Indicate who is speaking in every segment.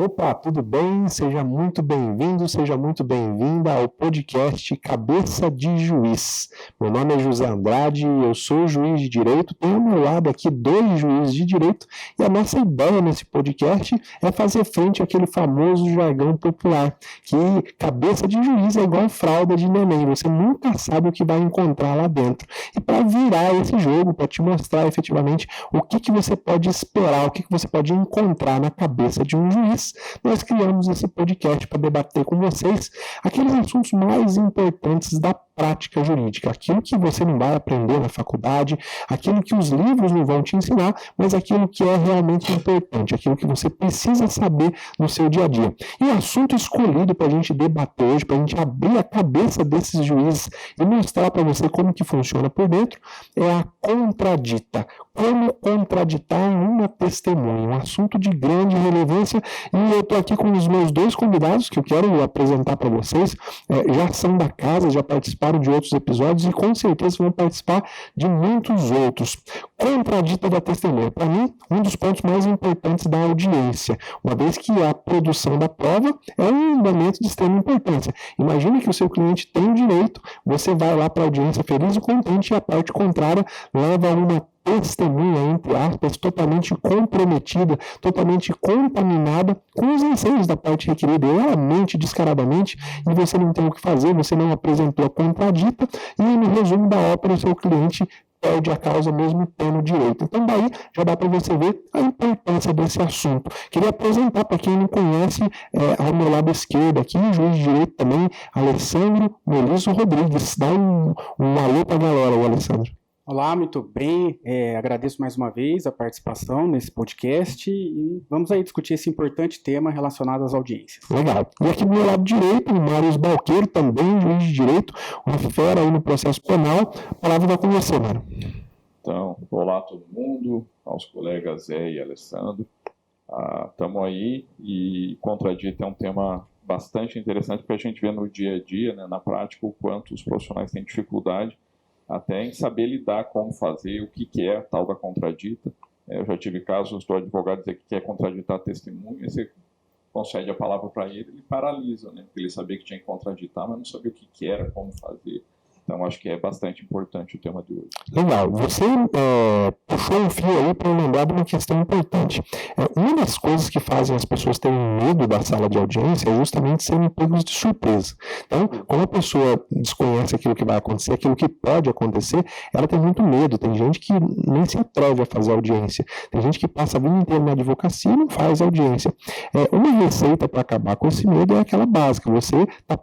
Speaker 1: Opa, tudo bem? Seja muito bem-vindo, seja muito bem-vinda ao podcast Cabeça de Juiz. Meu nome é José Andrade, eu sou juiz de direito, tenho ao meu lado aqui 2 juízes de direito e a nossa ideia nesse podcast é fazer frente àquele famoso jargão popular, que cabeça de juiz é igual fralda de neném, você nunca sabe o que vai encontrar lá dentro. E para virar esse jogo, para te mostrar efetivamente o que você pode esperar, o que você pode encontrar na cabeça de um juiz, nós criamos esse podcast para debater com vocês aqueles assuntos mais importantes da prática jurídica, aquilo que você não vai aprender na faculdade, aquilo que os livros não vão te ensinar, mas aquilo que é realmente importante, aquilo que você precisa saber no seu dia a dia. E o assunto escolhido para a gente debater hoje, para a gente abrir a cabeça desses juízes e mostrar para você como que funciona por dentro, é a contradita. Como contraditar uma testemunha, um assunto de grande relevância. E eu estou aqui com os meus 2 convidados que eu quero apresentar para vocês, já são da casa, já participaram de outros episódios e com certeza vão participar de muitos outros. Contradita da testemunha, para mim, um dos pontos mais importantes da audiência, uma vez que a produção da prova é um momento de extrema importância. Imagine que o seu cliente tem o direito, você vai lá para a audiência feliz e contente e a parte contrária leva uma testemunha, entre aspas, totalmente comprometida, totalmente contaminada com os anseios da parte requerida. Ela mente descaradamente e você não tem o que fazer, você não apresentou a contradita e no resumo da ópera o seu cliente perde a causa mesmo tendo direito. Então daí já dá para você ver a importância desse assunto. Queria apresentar para quem não conhece, ao meu lado esquerdo aqui, o juiz de direito também, Alessandro Melisso Rodrigues. Dá um alô para a galera, o Alessandro.
Speaker 2: Olá, muito bem. Agradeço mais uma vez a participação nesse podcast e vamos aí discutir esse importante tema relacionado às audiências.
Speaker 1: Legal. E aqui do meu lado direito, o Mário Balqueiro, também juiz de direito, uma fera aí no processo penal. A palavra vai com você, Mário.
Speaker 3: Então, olá a todo mundo, aos colegas Zé e Alessandro. Estamos aí e contradita é um tema bastante interessante porque a gente vê no dia a dia, né, na prática, o quanto os profissionais têm dificuldade até em saber lidar, como fazer, o que é a tal da contradita. Eu já tive casos do advogado dizer que quer contraditar a testemunha, você concede a palavra para ele paralisa, né? Porque ele sabia que tinha que contraditar, mas não sabia o que era, como fazer. Então, acho que é bastante importante o tema de hoje.
Speaker 1: Legal. Você puxou um fio aí para eu lembrar de uma questão importante. Uma das coisas que fazem as pessoas terem medo da sala de audiência é justamente serem pegos de surpresa. Então, como a pessoa desconhece aquilo que vai acontecer, aquilo que pode acontecer, ela tem muito medo. Tem gente que nem se atreve a fazer audiência. Tem gente que passa a vida inteira na advocacia e não faz audiência. Uma receita para acabar com esse medo é aquela básica. Você está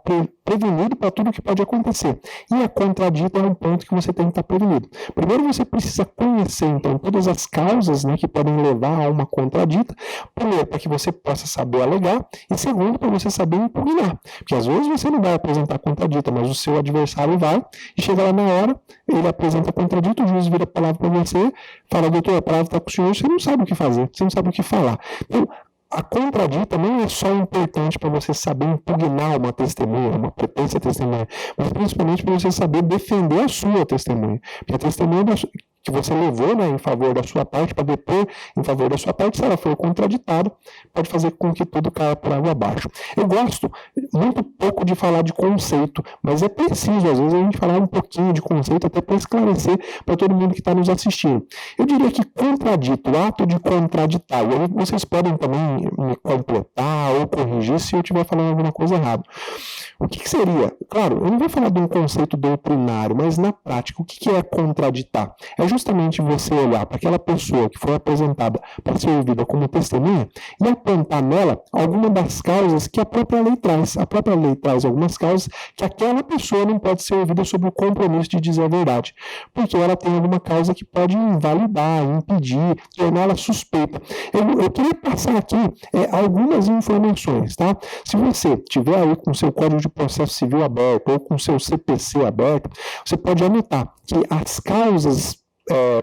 Speaker 1: prevenido para tudo que pode acontecer. E a contradita é um ponto que você tem que estar prevenido. Primeiro, você precisa conhecer, então, todas as causas, né, que podem levar a uma contradita. Primeiro, para que você possa saber alegar. E segundo, para você saber impugnar. Porque às vezes você não vai apresentar a contradita, mas o seu adversário vai, e chega lá na hora, ele apresenta a contradita, o juiz vira a palavra para você, fala, doutor, a palavra está com o senhor, você não sabe o que fazer, você não sabe o que falar. Então, a contradita não é só importante para você saber impugnar uma testemunha, uma potência testemunha, mas principalmente para você saber defender a sua testemunha. Porque a testemunha que você levou, né, em favor da sua parte, para depor em favor da sua parte, se ela for contraditada, pode fazer com que tudo caia por água abaixo. Eu gosto muito pouco de falar de conceito, mas é preciso, às vezes, a gente falar um pouquinho de conceito, até para esclarecer para todo mundo que está nos assistindo. Eu diria que contradito, o ato de contraditar, e aí vocês podem também me completar ou corrigir se eu estiver falando alguma coisa errada. O que seria? Claro, eu não vou falar de um conceito doutrinário, mas na prática, o que é contraditar? É justamente você olhar para aquela pessoa que foi apresentada para ser ouvida como testemunha e apontar nela alguma das causas que a própria lei traz. A própria lei traz algumas causas que aquela pessoa não pode ser ouvida sob o compromisso de dizer a verdade, porque ela tem alguma causa que pode invalidar, impedir, torná-la suspeita. Eu queria passar aqui algumas informações, tá? Se você tiver aí com o seu Código de Processo Civil aberto ou com o seu CPC aberto, você pode anotar que as causas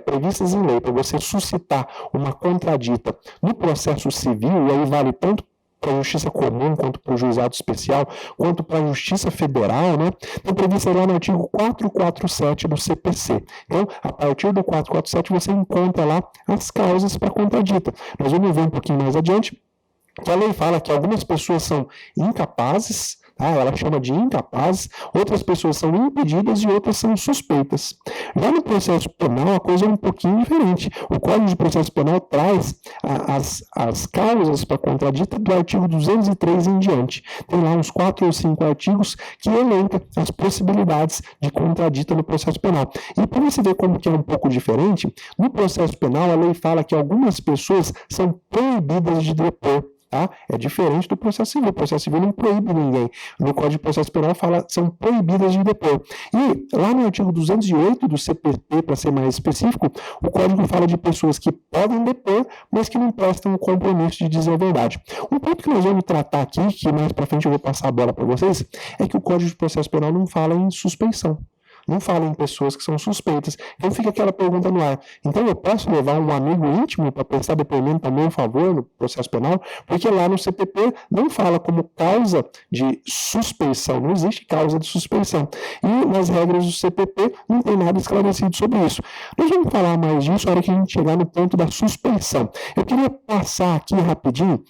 Speaker 1: previstas em lei para você suscitar uma contradita no processo civil, e aí vale tanto para a justiça comum, quanto para o juizado especial, quanto para a justiça federal, né? Então, previsto lá no artigo 447 do CPC. Então, a partir do 447, você encontra lá as causas para contradita. Nós vamos ver um pouquinho mais adiante que a lei fala que algumas pessoas são incapazes, tá? Ela chama de incapazes, outras pessoas são impedidas e outras são suspeitas. Já no processo penal, a coisa é um pouquinho diferente. O Código de Processo Penal traz as causas para contradita do artigo 203 em diante. Tem lá uns 4 ou 5 artigos que elencam as possibilidades de contradita no processo penal. E para você ver como que é um pouco diferente, no processo penal a lei fala que algumas pessoas são proibidas de depor. Tá? É diferente do processo civil. O processo civil não proíbe ninguém. No Código de Processo Penal fala que são proibidas de depor. E lá no artigo 208 do CPP, para ser mais específico, o Código fala de pessoas que podem depor, mas que não prestam o compromisso de dizer a verdade. Um ponto que nós vamos tratar aqui, que mais para frente eu vou passar a bola para vocês, é que o Código de Processo Penal não fala em suspeição. Não fala em pessoas que são suspeitas. Então fica aquela pergunta no ar. Então eu posso levar um amigo íntimo para prestar depoimento a meu favor no processo penal? Porque lá no CPP não fala como causa de suspeição. Não existe causa de suspeição. E nas regras do CPP não tem nada esclarecido sobre isso. Nós vamos falar mais disso na hora que a gente chegar no ponto da suspeição. Eu queria passar aqui rapidinho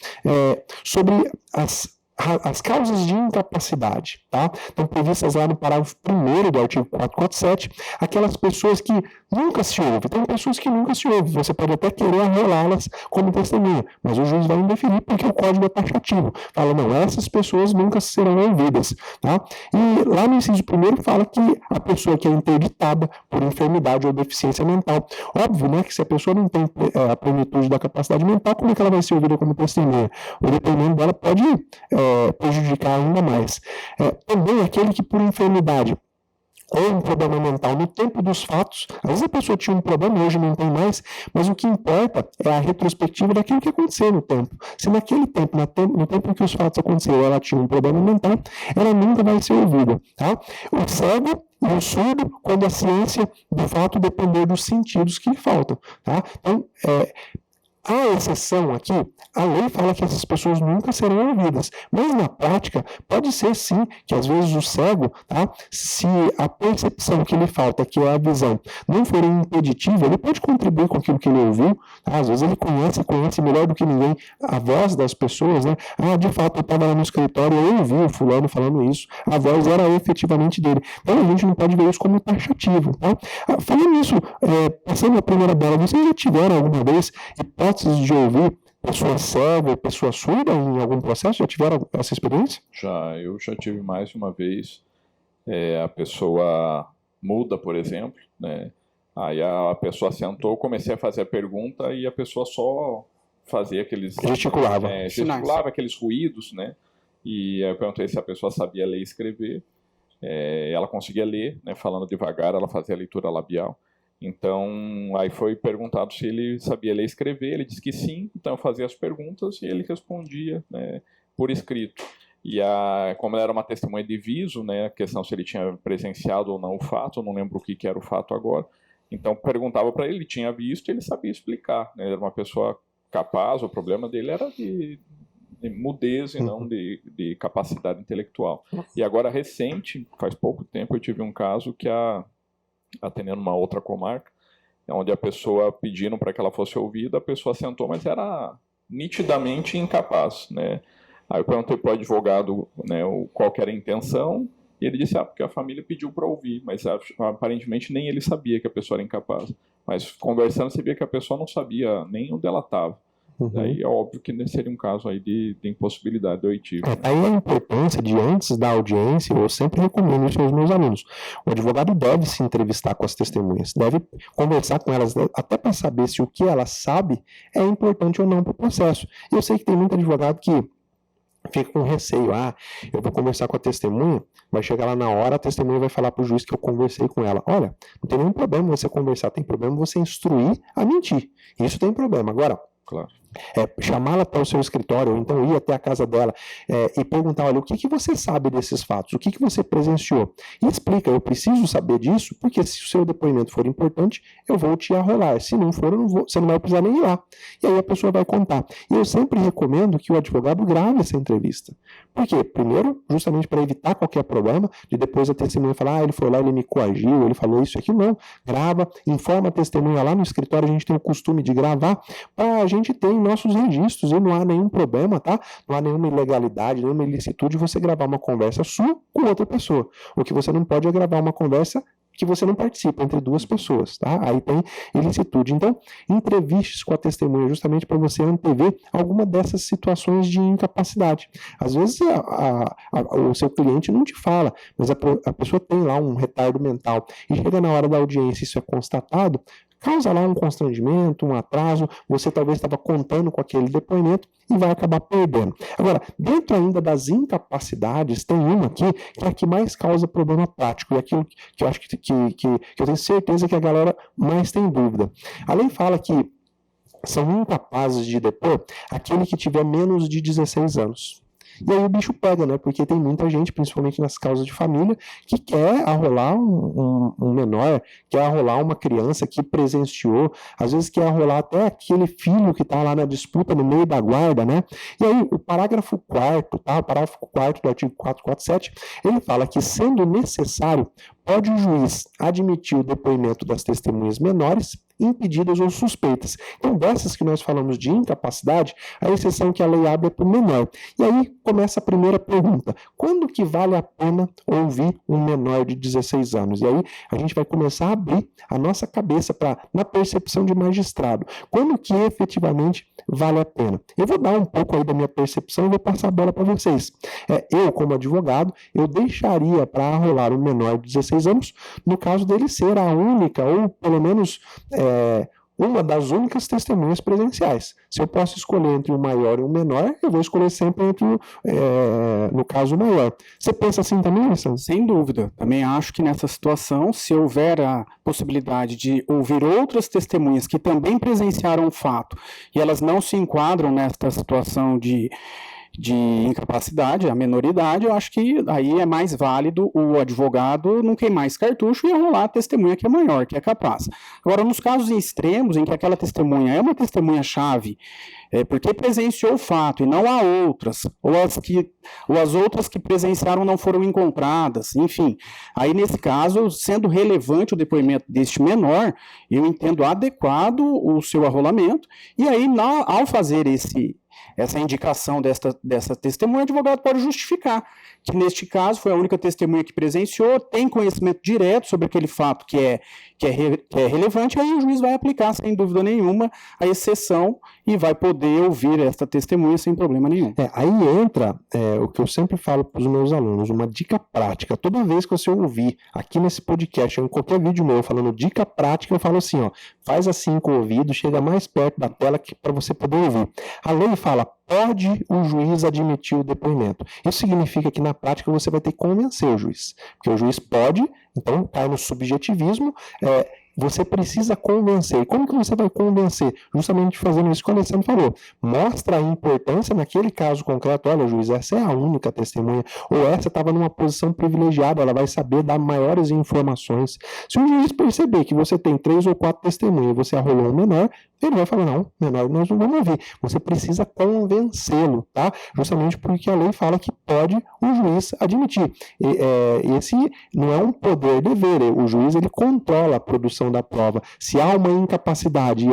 Speaker 1: sobre as causas de incapacidade, tá? Estão previstas lá no parágrafo 1º do artigo 447, aquelas pessoas que nunca se ouvem. Tem pessoas que nunca se ouvem, você pode até querer arrolá-las como testemunha, mas o juiz vai indeferir porque o código é taxativo. Fala, não, essas pessoas nunca serão ouvidas, tá? E lá no inciso 1º fala que a pessoa que é interditada por enfermidade ou deficiência mental. Óbvio, né, que se a pessoa não tem a plenitude da capacidade mental, como é que ela vai ser ouvida como testemunha? O depoimento dela pode prejudicar ainda mais. Também aquele que por enfermidade ou um problema mental no tempo dos fatos, às vezes a pessoa tinha um problema, hoje não tem mais, mas o que importa é a retrospectiva daquilo que aconteceu no tempo. Se naquele tempo, no tempo em que os fatos aconteceram, ela tinha um problema mental, ela nunca vai ser ouvida. Tá? O cego e o surdo, quando a ciência do fato depender dos sentidos que lhe faltam. Tá? Então, a exceção aqui, a lei fala que essas pessoas nunca serão ouvidas, mas na prática pode ser sim que às vezes o cego, tá, se a percepção que lhe falta, que é a visão, não for impeditiva, ele pode contribuir com aquilo que ele ouviu, tá? Às vezes ele conhece melhor do que ninguém a voz das pessoas, né? De fato eu estava lá no escritório, eu ouvi o fulano falando isso, a voz era efetivamente dele. Então a gente não pode ver isso como taxativo, tá? Falando nisso, passando a primeira bola, vocês já tiveram alguma vez hipótese de ouvir pessoa cega ou pessoa surda em algum processo? Já tiveram essa experiência?
Speaker 3: Eu já tive mais de uma vez. A pessoa muda, por exemplo, né? Aí a pessoa sentou, comecei a fazer a pergunta e a pessoa só fazia aqueles...
Speaker 1: Gesticulava.
Speaker 3: Gesticulava aqueles ruídos, né? E eu perguntei se a pessoa sabia ler e escrever. Ela conseguia ler, né? Falando devagar, ela fazia a leitura labial. Então, aí foi perguntado se ele sabia ler e escrever, ele disse que sim, então eu fazia as perguntas e ele respondia, né, por escrito. E como ela era uma testemunha de viso, né, a questão se ele tinha presenciado ou não o fato, eu não lembro o que era o fato agora, então perguntava para ele tinha visto e ele sabia explicar, né, era uma pessoa capaz, o problema dele era de mudez e não de capacidade intelectual. E agora, recente, faz pouco tempo, eu tive um caso que atendendo uma outra comarca, onde a pessoa pedindo para que ela fosse ouvida, a pessoa sentou, mas era nitidamente incapaz, né? Aí eu perguntei para o advogado, né, qual que era a intenção, e ele disse, porque a família pediu para ouvir, mas aparentemente nem ele sabia que a pessoa era incapaz. Mas conversando, você via que a pessoa não sabia nem onde ela estava. Daí é óbvio que seria um caso aí de impossibilidade auditiva.
Speaker 1: Aí a importância de antes da audiência, eu sempre recomendo isso aos meus alunos. O advogado deve se entrevistar com as testemunhas, deve conversar com elas, até para saber se o que ela sabe é importante ou não para o processo. Eu sei que tem muito advogado que fica com receio, eu vou conversar com a testemunha, vai chegar lá na hora, a testemunha vai falar para o juiz que eu conversei com ela. Olha, não tem nenhum problema você conversar, tem problema você instruir a mentir. Isso tem problema. Agora,
Speaker 3: claro,
Speaker 1: chamá-la para o seu escritório, ou então ir até a casa dela e perguntar, olha, o que você sabe desses fatos? O que você presenciou? E explica, eu preciso saber disso, porque se o seu depoimento for importante, eu vou te arrolar. Se não for, você não vai precisar nem ir lá. E aí a pessoa vai contar. E eu sempre recomendo que o advogado grave essa entrevista. Por quê? Primeiro, justamente para evitar qualquer problema, de depois a testemunha falar, ele foi lá, ele me coagiu, ele falou isso e aquilo. Não, grava, informa a testemunha lá no escritório, a gente tem o costume de gravar, para a gente ter em nossos registros e não há nenhum problema, tá? Não há nenhuma ilegalidade, nenhuma ilicitude você gravar uma conversa sua com outra pessoa. O que você não pode é gravar uma conversa que você não participa entre duas pessoas, tá? Aí tem ilicitude. Então, entrevistas com a testemunha justamente para você antever alguma dessas situações de incapacidade. Às vezes o seu cliente não te fala, mas a pessoa tem lá um retardo mental e chega na hora da audiência, isso é constatado, causa lá um constrangimento, um atraso, você talvez estava contando com aquele depoimento e vai acabar perdendo. Agora, dentro ainda das incapacidades, tem uma aqui que é a que mais causa problema prático, e aquilo que eu acho que eu tenho certeza que a galera mais tem dúvida. A lei fala que são incapazes de depor aquele que tiver menos de 16 anos. E aí o bicho pega, né? Porque tem muita gente, principalmente nas causas de família, que quer arrolar um menor, quer arrolar uma criança que presenciou, às vezes quer arrolar até aquele filho que está lá na disputa no meio da guarda, né? E aí o parágrafo 4º, tá? O parágrafo 4º do artigo 447, ele fala que, sendo necessário, pode o juiz admitir o depoimento das testemunhas menores, impedidas ou suspeitas. Então, dessas que nós falamos de incapacidade, a exceção que a lei abre é para o menor. E aí começa a primeira pergunta: quando que vale a pena ouvir um menor de 16 anos? E aí a gente vai começar a abrir a nossa cabeça na percepção de magistrado. Quando que efetivamente vale a pena? Eu vou dar um pouco aí da minha percepção e vou passar a bola para vocês. Eu, como advogado, eu deixaria para arrolar um menor de 16 anos, no caso dele ser a única, ou pelo menos uma das únicas testemunhas presenciais. Se eu posso escolher entre o maior e o menor, eu vou escolher sempre entre no caso, o maior. Você pensa assim também, Alessandro?
Speaker 2: Sem dúvida. Também acho que nessa situação, se houver a possibilidade de ouvir outras testemunhas que também presenciaram o fato e elas não se enquadram nesta situação de incapacidade, a menoridade, eu acho que aí é mais válido o advogado não queimar esse cartucho e enrolar a testemunha que é maior, que é capaz. Agora, nos casos extremos em que aquela testemunha é uma testemunha-chave, porque presenciou o fato e não há outras, ou as outras que presenciaram não foram encontradas, enfim, aí nesse caso, sendo relevante o depoimento deste menor, eu entendo adequado o seu arrolamento, e aí ao fazer essa indicação dessa testemunha, o advogado pode justificar que, neste caso, foi a única testemunha que presenciou, tem conhecimento direto sobre aquele fato que é relevante, aí o juiz vai aplicar, sem dúvida nenhuma, a exceção e vai poder ouvir essa testemunha sem problema nenhum.
Speaker 1: Aí entra o que eu sempre falo para os meus alunos, uma dica prática. Toda vez que você ouvir aqui nesse podcast, ou em qualquer vídeo meu falando dica prática, eu falo assim, faz assim com o ouvido, chega mais perto da tela para você poder ouvir. A lei fala: pode o juiz admitir o depoimento. Isso significa que na prática você vai ter que convencer o juiz, porque o juiz pode, então cai no subjetivismo, você precisa convencer. E como que você vai convencer? Justamente fazendo isso que o Alessandro falou. Mostra a importância naquele caso concreto. Olha, juiz, essa é a única testemunha, ou essa estava numa posição privilegiada, ela vai saber dar maiores informações. Se o juiz perceber que você tem 3 ou 4 testemunhas e você arrolou um menor, ele vai falar: não, menor nós não vamos ouvir. Você precisa convencê-lo, tá? Justamente porque a lei fala que pode o juiz admitir. Esse não é um poder-dever, o juiz ele controla a produção da prova. Se há uma incapacidade e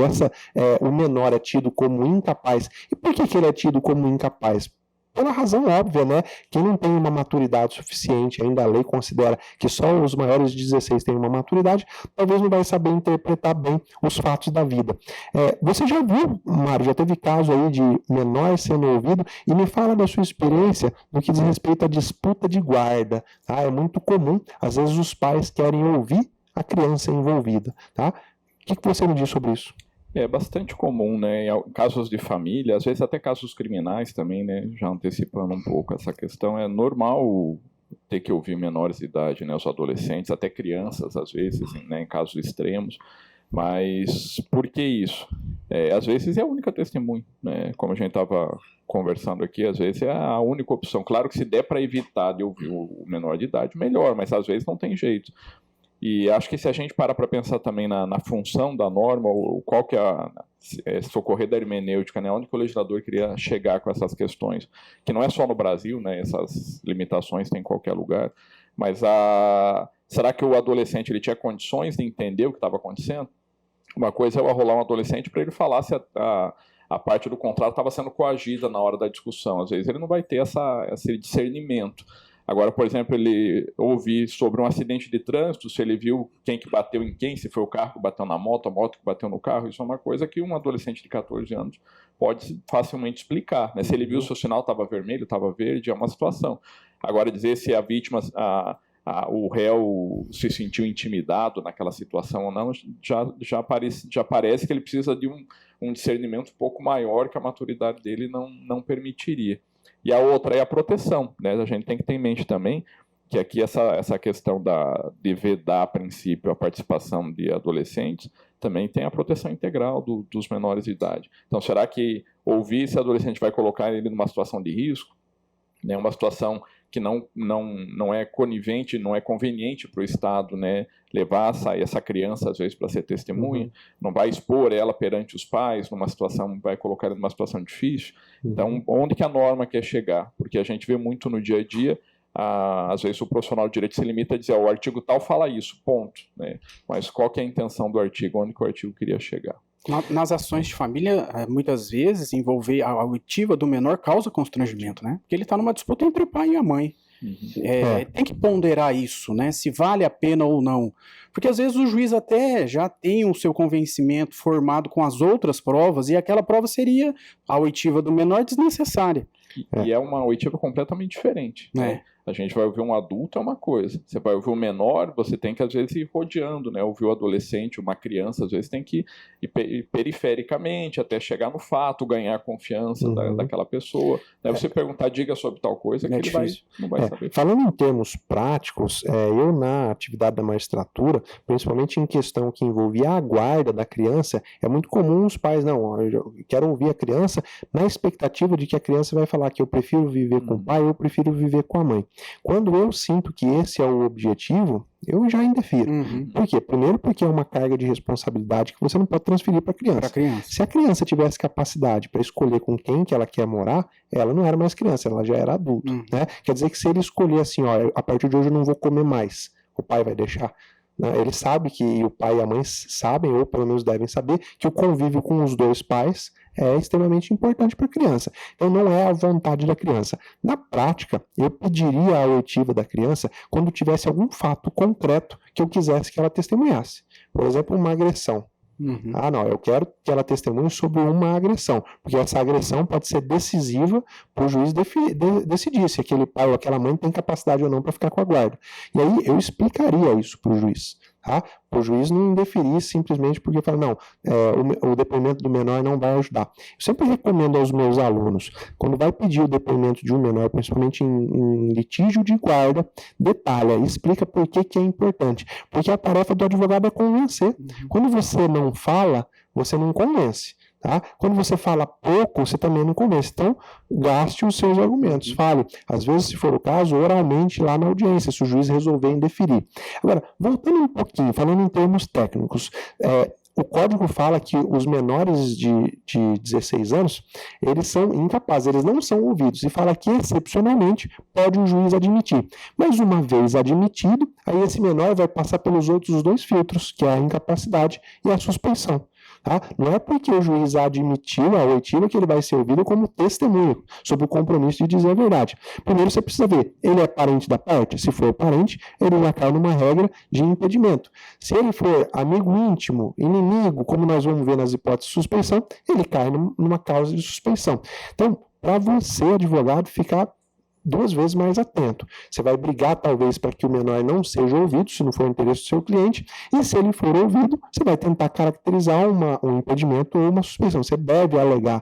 Speaker 1: o menor é tido como incapaz, e por que ele é tido como incapaz? Pela razão óbvia, né? Quem não tem uma maturidade suficiente, ainda a lei considera que só os maiores de 16 têm uma maturidade, talvez não vai saber interpretar bem os fatos da vida. Você já viu, Mário, já teve caso aí de menor sendo ouvido, e me fala da sua experiência no que diz respeito à disputa de guarda. Tá? É muito comum, às vezes os pais querem ouvir a criança envolvida. Tá? O que você me diz sobre isso?
Speaker 3: É bastante comum, né? Em casos de família, às vezes até casos criminais também, né? Já antecipando um pouco essa questão, é normal ter que ouvir menores de idade, né? Os adolescentes, até crianças, às vezes, né? Em casos extremos. Mas por que isso? Às vezes é a única testemunha, né? Como a gente estava conversando aqui, às vezes é a única opção. Claro que se der para evitar de ouvir o menor de idade, melhor, mas às vezes não tem jeito. E acho que se a gente parar para pensar também na função da norma, ou qual que é socorrer da hermenêutica, né, onde que o legislador queria chegar com essas questões, que não é só no Brasil, né, essas limitações tem em qualquer lugar, mas será que o adolescente ele tinha condições de entender o que estava acontecendo? Uma coisa é eu arrolar um adolescente para ele falar se a a parte do contrato estava sendo coagida na hora da discussão. Às vezes ele não vai ter esse discernimento. Agora, por exemplo, ele ouvir sobre um acidente de trânsito, se ele viu quem que bateu em quem, se foi o carro que bateu na moto, a moto que bateu no carro, isso é uma coisa que um adolescente de 14 anos pode facilmente explicar, né? Se ele viu se o sinal estava vermelho, estava verde, é uma situação. Agora, dizer se a vítima, o réu se sentiu intimidado naquela situação ou não, já parece que ele precisa de um discernimento um pouco maior que a maturidade dele não permitiria. E a outra é a proteção, né? A gente tem que ter em mente também que aqui essa questão de vedar, a princípio, a participação de adolescentes, também tem a proteção integral dos menores de idade. Então, será que ouvir esse adolescente vai colocar ele numa situação de risco, né? Uma situação que não é conivente, não é conveniente para o Estado, né, levar essa criança, às vezes, para ser testemunha, não vai expor ela perante os pais, vai colocar ela numa situação difícil. Então, onde que a norma quer chegar? Porque a gente vê muito no dia a dia, às vezes o profissional de direito se limita a dizer, o artigo tal fala isso, ponto, né? Mas qual que é a intenção do artigo, onde que o artigo queria chegar?
Speaker 2: Nas ações de família, muitas vezes, envolver a oitiva do menor causa constrangimento, né? Porque ele está numa disputa entre o pai e a mãe. Tem que ponderar isso, né? Se vale a pena ou não. Porque às vezes o juiz até já tem o seu convencimento formado com as outras provas e aquela prova seria a oitiva do menor desnecessária.
Speaker 3: E é uma oitiva completamente diferente, né? A gente vai ouvir um adulto é uma coisa, você vai ouvir um menor, você tem que às vezes ir rodeando, né? Ouvir o adolescente, uma criança, às vezes tem que ir perifericamente até chegar no fato, ganhar a confiança daquela pessoa. Né? Você perguntar, diga sobre tal coisa, que ele não vai saber.
Speaker 1: Falando em termos práticos, eu na atividade da magistratura, principalmente em questão que envolvia a guarda da criança, é muito comum os pais, eu quero ouvir a criança na expectativa de que a criança vai falar que eu prefiro viver com o pai, eu prefiro viver com a mãe. Quando eu sinto que esse é o objetivo, eu já indefiro. Por quê? Primeiro porque é uma carga de responsabilidade que você não pode transferir para a criança. Se a criança tivesse capacidade para escolher com quem que ela quer morar, ela não era mais criança, ela já era adulto. Né? Quer dizer que se ele escolher assim, a partir de hoje eu não vou comer mais, o pai vai deixar. Ele sabe que o pai e a mãe sabem, ou pelo menos devem saber, que o convívio com os dois pais é extremamente importante para a criança. Então não é a vontade da criança. Na prática, eu pediria a oitiva da criança quando tivesse algum fato concreto que eu quisesse que ela testemunhasse. Por exemplo, uma agressão. Eu quero que ela testemunhe sobre uma agressão, porque essa agressão pode ser decisiva para o juiz decidir se aquele pai ou aquela mãe tem capacidade ou não para ficar com a guarda. E aí eu explicaria isso para o juiz. Para o juiz não indeferir simplesmente porque fala, o depoimento do menor não vai ajudar. Eu sempre recomendo aos meus alunos, quando vai pedir o depoimento de um menor, principalmente em litígio de guarda, detalha, explica por que é importante. Porque a tarefa do advogado é convencer. Quando você não fala, você não convence. Quando você fala pouco, você também não convence. Então, gaste os seus argumentos. Fale, às vezes, se for o caso, oralmente lá na audiência, se o juiz resolver indeferir. Agora, voltando um pouquinho, falando em termos técnicos, o código fala que os menores de 16 anos, eles são incapazes, eles não são ouvidos, e fala que, excepcionalmente, pode o juiz admitir. Mas, uma vez admitido, aí esse menor vai passar pelos outros dois filtros, que é a incapacidade e a suspeição. Não é porque o juiz admitiu a oitiva que ele vai ser ouvido como testemunho, sob o compromisso de dizer a verdade. Primeiro você precisa ver, ele é parente da parte? Se for parente, ele já cai numa regra de impedimento. Se ele for amigo íntimo, inimigo, como nós vamos ver nas hipóteses de suspeição, ele cai numa causa de suspeição. Então, para você, advogado, ficar 2 vezes mais atento. Você vai brigar, talvez, para que o menor não seja ouvido, se não for o interesse do seu cliente, e se ele for ouvido, você vai tentar caracterizar um impedimento ou uma suspeição. Você deve alegar,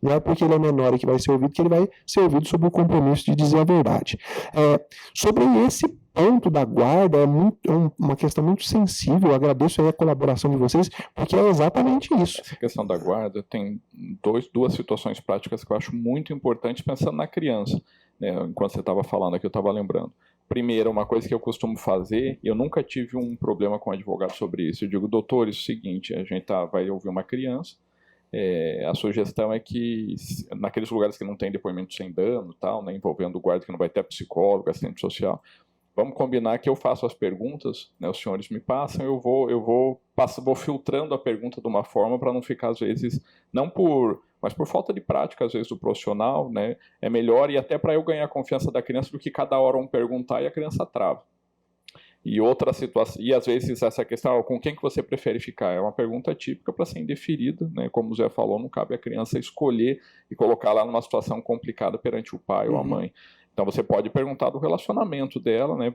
Speaker 1: Não é porque ele é menor e que vai ser ouvido que ele vai ser ouvido sob o compromisso de dizer a verdade. Sobre esse ponto da guarda, é uma questão muito sensível. Eu agradeço aí a colaboração de vocês, porque é exatamente isso.
Speaker 3: Essa questão da guarda tem duas situações práticas que eu acho muito importante pensando na criança. Enquanto você estava falando aqui, eu estava lembrando. Primeiro, uma coisa que eu costumo fazer, eu nunca tive um problema com um advogado sobre isso. Eu digo, doutor, isso é o seguinte, a gente vai ouvir uma criança, a sugestão é que, naqueles lugares que não tem depoimento sem dano, envolvendo o guarda que não vai ter psicólogo, assistente social, vamos combinar que eu faço as perguntas, os senhores me passam, eu vou filtrando a pergunta de uma forma para não ficar, às vezes, não por mas por falta de prática, às vezes, do profissional, né, é melhor, e até para eu ganhar a confiança da criança, do que cada hora um perguntar e a criança trava. E outra situação, e às vezes essa questão, com quem que você prefere ficar? É uma pergunta típica para ser indeferida, né? Como o Zé falou, não cabe a criança escolher e colocar ela numa situação complicada perante o pai ou a mãe. Então você pode perguntar do relacionamento dela, né?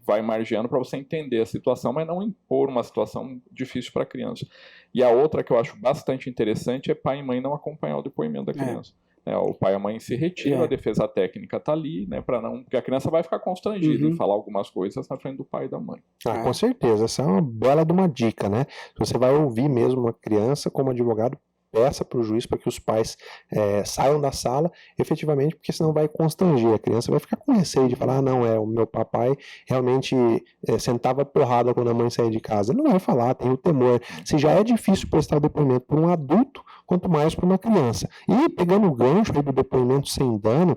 Speaker 3: Vai margeando para você entender a situação, mas não impor uma situação difícil para a criança. E a outra que eu acho bastante interessante é pai e mãe não acompanhar o depoimento da criança. O pai e a mãe se retiram, a defesa técnica está ali, né, porque a criança vai ficar constrangida em falar algumas coisas na frente do pai e da mãe.
Speaker 1: Com certeza, essa é uma bela de uma dica, né? Você vai ouvir mesmo uma criança como advogado, peça para o juiz para que os pais saiam da sala, efetivamente, porque senão vai constranger. A criança vai ficar com receio de falar, não, o meu papai realmente sentava porrada quando a mãe saía de casa. Ele não vai falar, tem o temor. Se já é difícil prestar o depoimento para um adulto, quanto mais para uma criança. E pegando o gancho aí do depoimento sem dano,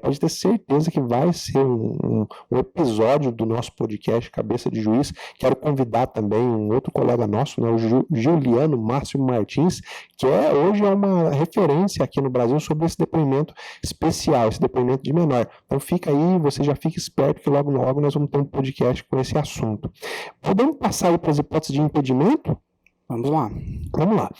Speaker 1: pode ter certeza que vai ser um episódio do nosso podcast Cabeça de Juiz. Quero convidar também um outro colega nosso, né, o Juliano Márcio Martins, que hoje é uma referência aqui no Brasil sobre esse depoimento especial, esse depoimento de menor. Então fica aí, você já fica esperto que logo nós vamos ter um podcast com esse assunto. Podemos passar aí para as hipóteses de impedimento?
Speaker 2: Vamos lá.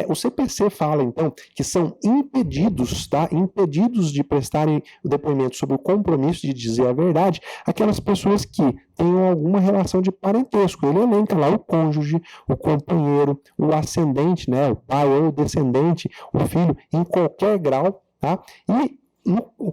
Speaker 1: O CPC fala, então, que são impedidos, tá? Impedidos de prestarem o depoimento sobre o compromisso de dizer a verdade aquelas pessoas que tenham alguma relação de parentesco. Ele elenca lá o cônjuge, o companheiro, o ascendente, né? O pai ou o descendente, o filho, em qualquer grau, tá? E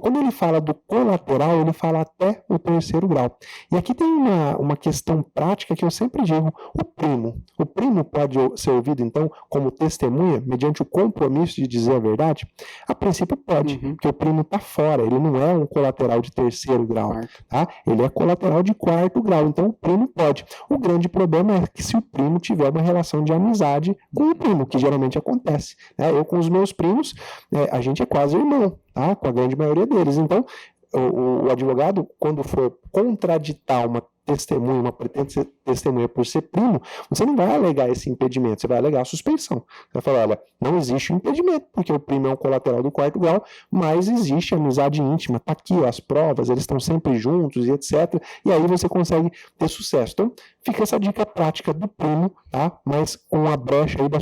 Speaker 1: quando ele fala do colateral, ele fala até o 3º grau. E aqui tem uma questão prática que eu sempre digo, o primo. O primo pode ser ouvido, então, como testemunha, mediante o compromisso de dizer a verdade? A princípio pode, porque o primo está fora, ele não é um colateral de 3º grau, tá? Ele é colateral de 4º grau, então o primo pode. O grande problema é que se o primo tiver uma relação de amizade com o primo, que geralmente acontece, né? Eu com os meus primos, a gente é quase irmão, tá? Com a grande maioria deles. Então, o advogado, quando for contraditar uma testemunha, uma pretendente testemunha por ser primo, você não vai alegar esse impedimento, você vai alegar a suspeição. Você vai falar, olha, não existe impedimento, porque o primo é um colateral do 4º grau, mas existe amizade íntima, tá aqui as provas, eles estão sempre juntos e etc. E aí você consegue ter sucesso. Então, fica essa dica prática do primo, tá? Mas com a brecha aí da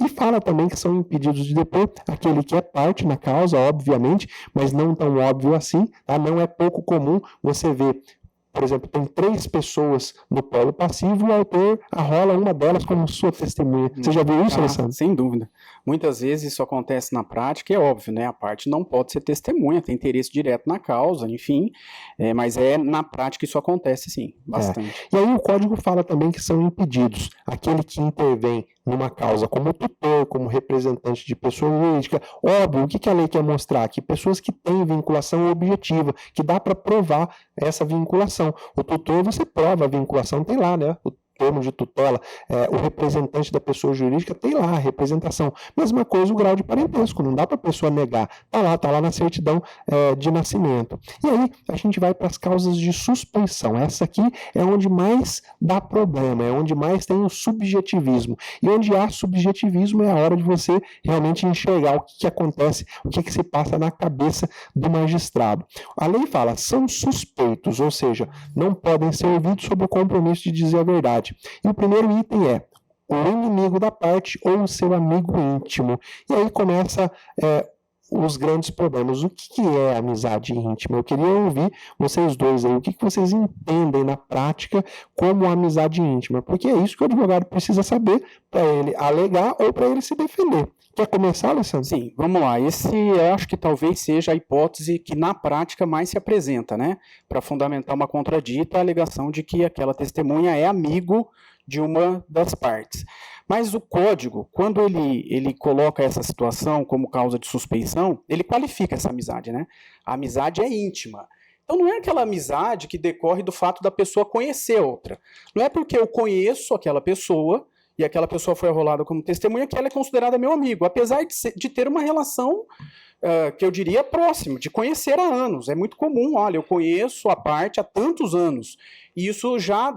Speaker 1: e fala também que são impedidos de depor aquele que é parte na causa, obviamente, mas não tão óbvio assim, tá? Não é pouco comum você ver, por exemplo, tem 3 pessoas no polo passivo e o autor arrola uma delas como sua testemunha. Você já viu isso, Alessandro?
Speaker 2: Sem dúvida. Muitas vezes isso acontece na prática, é óbvio, né? A parte não pode ser testemunha, tem interesse direto na causa, enfim, mas na prática isso acontece sim, bastante.
Speaker 1: E aí o código fala também que são impedidos aquele que intervém numa causa como tutor, como representante de pessoa jurídica. Óbvio, o que a lei quer mostrar? Que pessoas que têm vinculação objetiva, que dá para provar essa vinculação. O tutor, você prova a vinculação, tem lá, né? O termo de tutela, o representante da pessoa jurídica tem lá a representação. Mesma coisa o grau de parentesco, não dá para a pessoa negar. Tá lá na certidão de nascimento. E aí a gente vai para as causas de suspeição. Essa aqui é onde mais dá problema, é onde mais tem o subjetivismo. E onde há subjetivismo é a hora de você realmente enxergar o que acontece, o que se passa na cabeça do magistrado. A lei fala, são suspeitos, ou seja, não podem ser ouvidos sob o compromisso de dizer a verdade. E o primeiro item é o inimigo da parte ou o seu amigo íntimo. E aí começa os grandes problemas. O que é amizade íntima? Eu queria ouvir vocês dois aí. O que vocês entendem na prática como amizade íntima? Porque é isso que o advogado precisa saber para ele alegar ou para ele se defender. Quer começar, Alessandro?
Speaker 2: Sim, vamos lá. Esse eu acho que talvez seja a hipótese que na prática mais se apresenta, né? Para fundamentar uma contradita, a alegação de que aquela testemunha é amigo de uma das partes. Mas o código, quando ele coloca essa situação como causa de suspeição, ele qualifica essa amizade, né? A amizade é íntima. Então não é aquela amizade que decorre do fato da pessoa conhecer outra. Não é porque eu conheço aquela pessoa e aquela pessoa foi arrolada como testemunha, que ela é considerada meu amigo, apesar de ter uma relação que eu diria próxima, de conhecer há anos. É muito comum, olha, eu conheço a parte há tantos anos. E isso já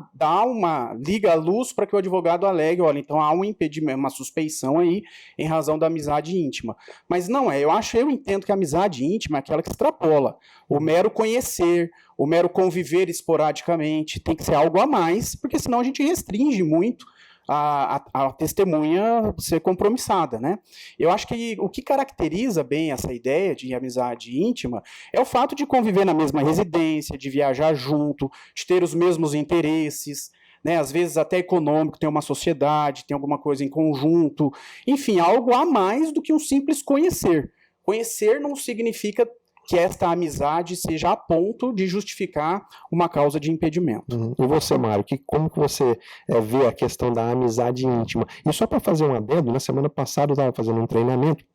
Speaker 2: liga a luz para que o advogado alegue, olha, então há um impedimento, uma suspeição aí em razão da amizade íntima. Mas não é, eu entendo que a amizade íntima é aquela que extrapola. O mero conhecer, o mero conviver esporadicamente, tem que ser algo a mais, porque senão a gente restringe muito a testemunha ser compromissada, né? Eu acho que o que caracteriza bem essa ideia de amizade íntima é o fato de conviver na mesma residência, de viajar junto, de ter os mesmos interesses, né? Às vezes até econômico, tem uma sociedade, tem alguma coisa em conjunto, enfim, algo a mais do que um simples conhecer. Conhecer não significa que esta amizade seja a ponto de justificar uma causa de impedimento.
Speaker 1: E você, Mário, como que você vê a questão da amizade íntima? E só para fazer um adendo, na semana passada eu estava fazendo um treinamento,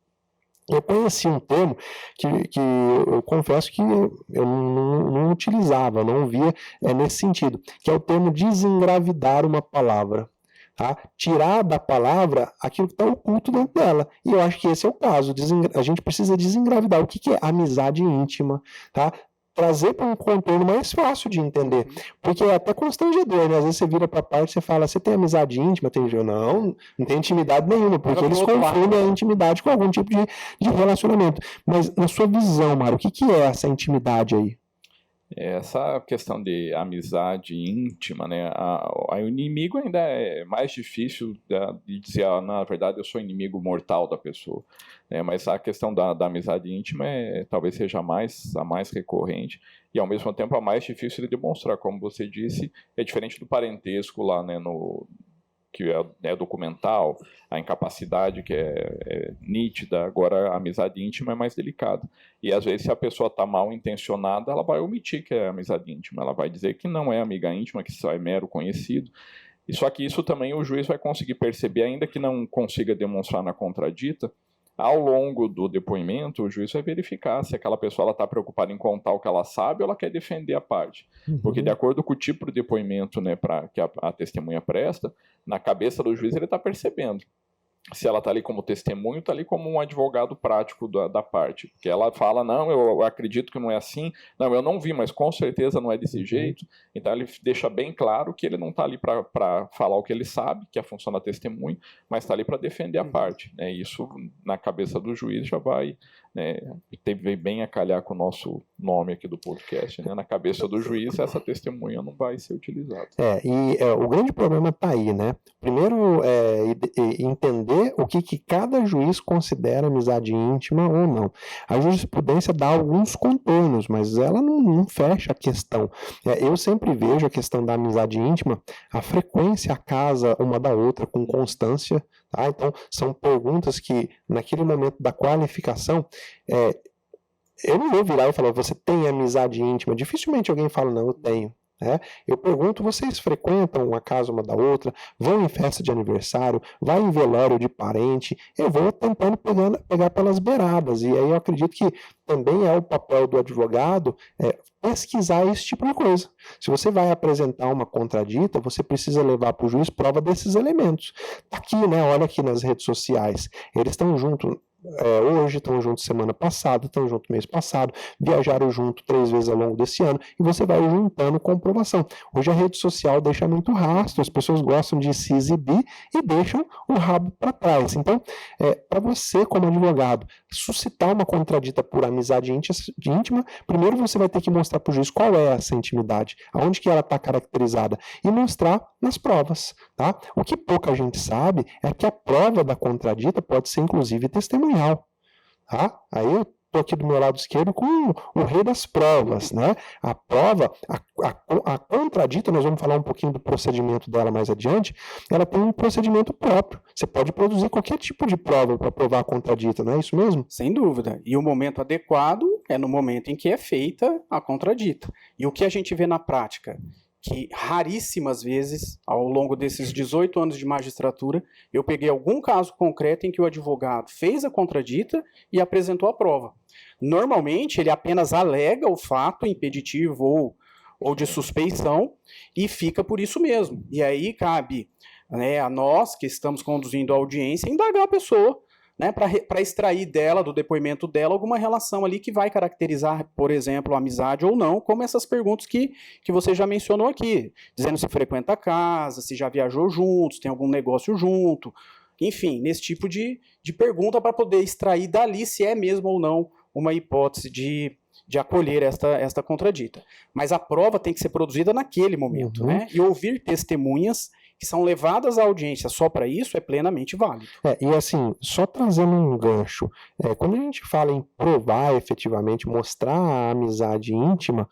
Speaker 1: eu conheci um termo que eu confesso que eu não utilizava, não via nesse sentido, que é o termo desengravidar uma palavra. Tá? Tirar da palavra aquilo que está oculto dentro dela. E eu acho que esse é o caso. A gente precisa desengravidar. O que é amizade íntima? Tá? Trazer para um contorno mais fácil de entender. Porque é até constrangedor, né? Às vezes você vira para a parte e fala, você tem amizade íntima? Não tem intimidade nenhuma, porque eles confundem a intimidade com algum tipo de relacionamento. Mas na sua visão, Mário, o que é essa intimidade aí?
Speaker 3: Essa questão de amizade íntima, né? O inimigo ainda é mais difícil de dizer, na verdade, eu sou inimigo mortal da pessoa. Né? Mas a questão da amizade íntima talvez seja a mais recorrente e, ao mesmo tempo, a mais difícil de demonstrar. Como você disse, é diferente do parentesco lá, né, que é documental, a incapacidade que é nítida, agora a amizade íntima é mais delicada. E às vezes, se a pessoa está mal intencionada, ela vai omitir que é amizade íntima, ela vai dizer que não é amiga íntima, que só é mero conhecido. E só que isso também o juiz vai conseguir perceber, ainda que não consiga demonstrar na contradita. Ao longo do depoimento, o juiz vai verificar se aquela pessoa está preocupada em contar o que ela sabe ou ela quer defender a parte. Porque, de acordo com o tipo de depoimento, né, que a testemunha presta, na cabeça do juiz ele está percebendo se ela está ali como testemunho, está ali como um advogado prático da parte. Porque ela fala, não, eu acredito que não é assim, não, eu não vi, mas com certeza não é desse jeito. Então ele deixa bem claro que ele não está ali para falar o que ele sabe, que é a função da testemunha, mas está ali para defender a parte. Né? Isso, na cabeça do juiz, já vai, né, teve bem a calhar com o nosso nome aqui do podcast. Né? Na cabeça do juiz, essa testemunha não vai ser utilizada.
Speaker 1: O grande problema está aí, né? Primeiro, entender o que cada juiz considera amizade íntima ou não. A jurisprudência dá alguns contornos, mas ela não fecha a questão. Eu sempre vejo a questão da amizade íntima, a frequência a casa uma da outra com constância, tá? Então, são perguntas que, naquele momento da qualificação, eu não vou virar e falar, você tem amizade íntima? Dificilmente alguém fala, não, eu tenho. Eu pergunto, vocês frequentam a casa uma da outra, vão em festa de aniversário, vai em velório de parente? Eu vou tentando pegar pelas beiradas, e aí eu acredito que também é o papel do advogado pesquisar esse tipo de coisa. Se você vai apresentar uma contradita, você precisa levar para o juiz prova desses elementos. Tá aqui, né? Olha aqui nas redes sociais, eles estão juntos hoje, estão juntos semana passada, estão juntos mês passado, viajaram junto 3 vezes ao longo desse ano, e você vai juntando comprovação. Hoje a rede social deixa muito rastro, as pessoas gostam de se exibir e deixam o rabo para trás. Então, para você como advogado, suscitar uma contradita por amizade íntima, primeiro você vai ter que mostrar para o juiz qual é essa intimidade, aonde que ela está caracterizada, e mostrar nas provas. Tá? O que pouca gente sabe é que a prova da contradita pode ser inclusive testemunhal. Tá? Aí eu estou aqui do meu lado esquerdo com o rei das provas. Né? A prova, a contradita, nós vamos falar um pouquinho do procedimento dela mais adiante, ela tem um procedimento próprio. Você pode produzir qualquer tipo de prova para provar a contradita, não é isso mesmo?
Speaker 2: Sem dúvida. E o momento adequado é no momento em que é feita a contradita. E o que a gente vê na prática? Que raríssimas vezes, ao longo desses 18 anos de magistratura, eu peguei algum caso concreto em que o advogado fez a contradita e apresentou a prova. Normalmente, ele apenas alega o fato impeditivo ou de suspeição e fica por isso mesmo. E aí cabe né, a nós que estamos conduzindo a audiência, indagar a pessoa, né, para extrair dela, do depoimento dela, alguma relação ali que vai caracterizar, por exemplo, a amizade ou não, como essas perguntas que você já mencionou aqui, dizendo se frequenta a casa, se já viajou juntos, tem algum negócio junto, enfim, nesse tipo de pergunta para poder extrair dali se é mesmo ou não uma hipótese de acolher esta contradita. Mas a prova tem que ser produzida naquele momento, né? E ouvir testemunhas que são levadas à audiência só para isso é plenamente válido.
Speaker 1: E assim, só trazendo um gancho, quando a gente fala em provar efetivamente, mostrar a amizade íntima,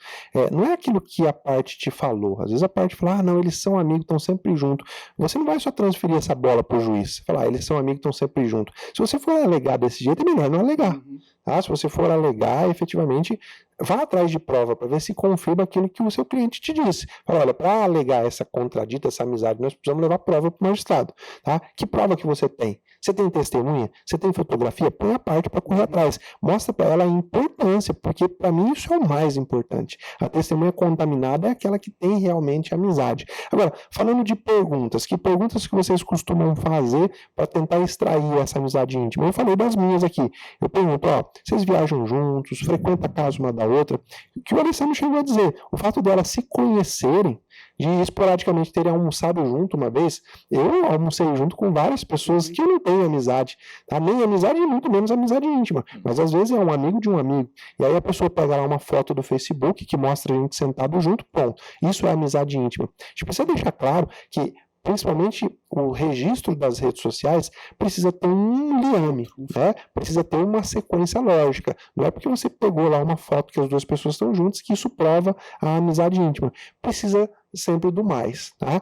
Speaker 1: não é aquilo que a parte te falou. Às vezes a parte fala, não, eles são amigos, estão sempre juntos. Você não vai só transferir essa bola para o juiz, falar, eles são amigos, estão sempre juntos. Se você for alegar desse jeito, é melhor não alegar. Tá? Se você for alegar, efetivamente, vá atrás de prova para ver se confirma aquilo que o seu cliente te disse. Fala, olha, para alegar essa contradita, essa amizade, nós precisamos levar prova para o magistrado. Tá? Que prova que você tem? Você tem testemunha? Você tem fotografia? Põe a parte para correr atrás. Mostra para ela a importância, porque para mim isso é o mais importante. A testemunha contaminada é aquela que tem realmente amizade. Agora, falando de perguntas, que perguntas que vocês costumam fazer para tentar extrair essa amizade íntima? Eu falei das minhas aqui. Eu pergunto, vocês viajam juntos, frequentam a casa uma da outra? O que o Alessandro chegou a dizer, o fato delas se conhecerem, de esporadicamente terem almoçado junto uma vez, eu almocei junto com várias pessoas que eu não tenho amizade, tá? Nem amizade e muito menos amizade íntima, mas às vezes é um amigo de um amigo, e aí a pessoa pega lá uma foto do Facebook que mostra a gente sentado junto, pronto, isso é amizade íntima. A gente precisa deixar claro que principalmente o registro das redes sociais precisa ter um liame, né? Precisa ter uma sequência lógica. Não é porque você pegou lá uma foto que as duas pessoas estão juntas que isso prova a amizade íntima. Precisa sempre do mais. Tá?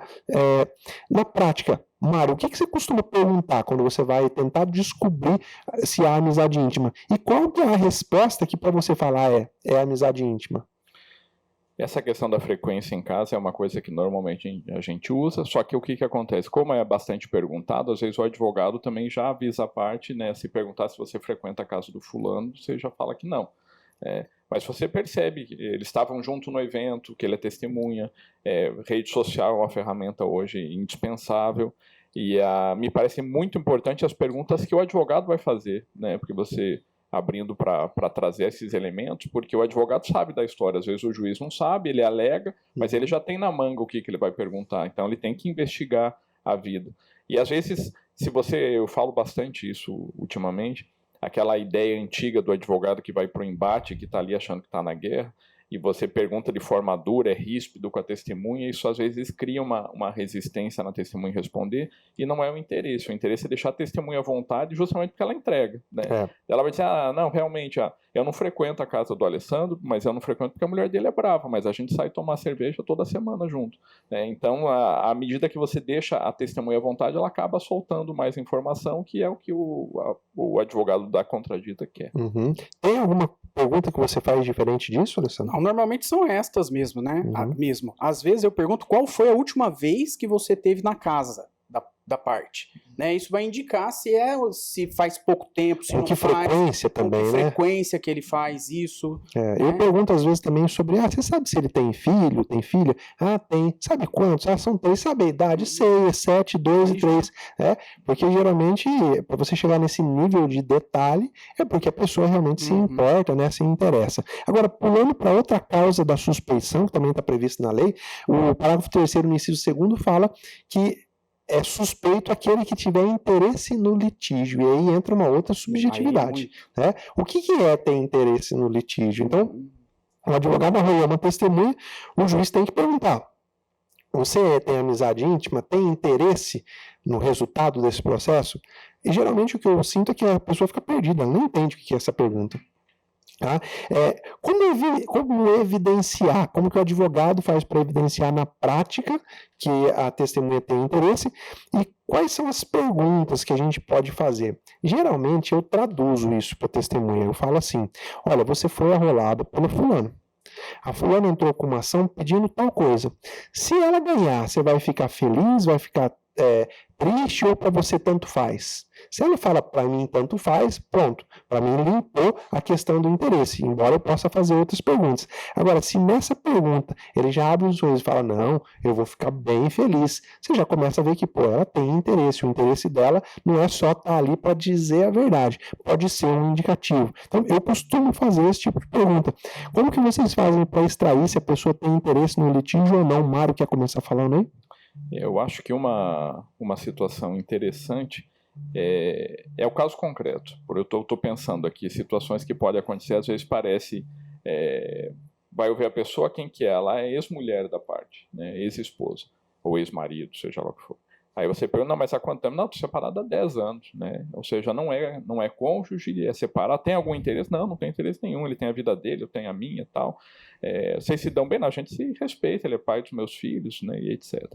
Speaker 1: Na prática, Mário, o que você costuma perguntar quando você vai tentar descobrir se há amizade íntima? E qual que é a resposta que para você falar é amizade íntima?
Speaker 3: Essa questão da frequência em casa é uma coisa que normalmente a gente usa, só que o que acontece? Como é bastante perguntado, às vezes o advogado também já avisa a parte, né? Se perguntar se você frequenta a casa do fulano, você já fala que não. Mas você percebe que eles estavam junto no evento, que ele é testemunha, rede social é uma ferramenta hoje indispensável, e me parece muito importante as perguntas que o advogado vai fazer, né? Porque você abrindo para trazer esses elementos, porque o advogado sabe da história, às vezes o juiz não sabe, ele alega, mas ele já tem na manga o que ele vai perguntar, então ele tem que investigar a vida. E às vezes, eu falo bastante isso ultimamente, aquela ideia antiga do advogado que vai para o embate, que está ali achando que está na guerra, e você pergunta de forma dura, ríspido com a testemunha, isso às vezes cria uma resistência na testemunha responder, e não é o interesse é deixar a testemunha à vontade justamente porque ela entrega, né? Ela vai dizer, não, realmente, eu não frequento a casa do Alessandro, mas eu não frequento porque a mulher dele é brava, mas a gente sai tomar cerveja toda semana junto, né? Então, à medida que você deixa a testemunha à vontade, ela acaba soltando mais informação, que é o que o advogado da contradita quer.
Speaker 1: Tem alguma pergunta que você faz diferente disso, Alessandro?
Speaker 2: Não, normalmente são estas mesmo, né? Mesmo. Às vezes eu pergunto qual foi a última vez que você teve na casa da parte, né? Isso vai indicar se faz pouco tempo, se não faz.
Speaker 1: Frequência também,
Speaker 2: né? Frequência que ele faz isso.
Speaker 1: Eu pergunto às vezes também sobre, você sabe se ele tem filho, tem filha? Tem. Sabe quantos? São 3. Sabe a idade? 6, 7, 2 e 3. Porque geralmente, para você chegar nesse nível de detalhe, é porque a pessoa realmente se importa, né? Se interessa. Agora, pulando para outra causa da suspeição, que também está prevista na lei, o parágrafo 3º, no inciso 2º, fala que é suspeito aquele que tiver interesse no litígio. E aí entra uma outra subjetividade. Né? O que é ter interesse no litígio? Então, o advogado arrolou uma testemunha, o juiz tem que perguntar: você tem amizade íntima? Tem interesse no resultado desse processo? E geralmente o que eu sinto é que a pessoa fica perdida, ela não entende o que é essa pergunta. Tá? Como evidenciar, como que o advogado faz para evidenciar na prática que a testemunha tem interesse e quais são as perguntas que a gente pode fazer? Geralmente eu traduzo isso para a testemunha, eu falo assim: olha, você foi arrolada pelo fulano. A fulana entrou com uma ação pedindo tal coisa. Se ela ganhar, você vai ficar feliz, vai ficar triste ou para você tanto faz? Se ela fala para mim tanto faz, pronto, para mim limpou a questão do interesse, embora eu possa fazer outras perguntas. Agora, se nessa pergunta ele já abre os olhos e fala, não, eu vou ficar bem feliz, você já começa a ver que, pô, ela tem interesse, o interesse dela não é só estar ali para dizer a verdade, pode ser um indicativo. Então, eu costumo fazer esse tipo de pergunta. Como que vocês fazem para extrair se a pessoa tem interesse no litígio ou não? O Mário quer começar falando aí?
Speaker 3: Eu acho que uma situação interessante é o caso concreto. Eu estou pensando aqui, situações que podem acontecer, às vezes parece... vai ouvir a pessoa, quem que é? Ela é ex-mulher da parte, né? Ex-esposa, ou ex-marido, seja lá o que for. Aí você pergunta, não, mas há quanto tempo? Não, estou separado há 10 anos, né? Ou seja, não é cônjuge, é separado. Tem algum interesse? Não tem interesse nenhum. Ele tem a vida dele, eu tenho a minha e tal. Vocês se dão bem? Não, a gente se respeita, ele é pai dos meus filhos, né? E etc.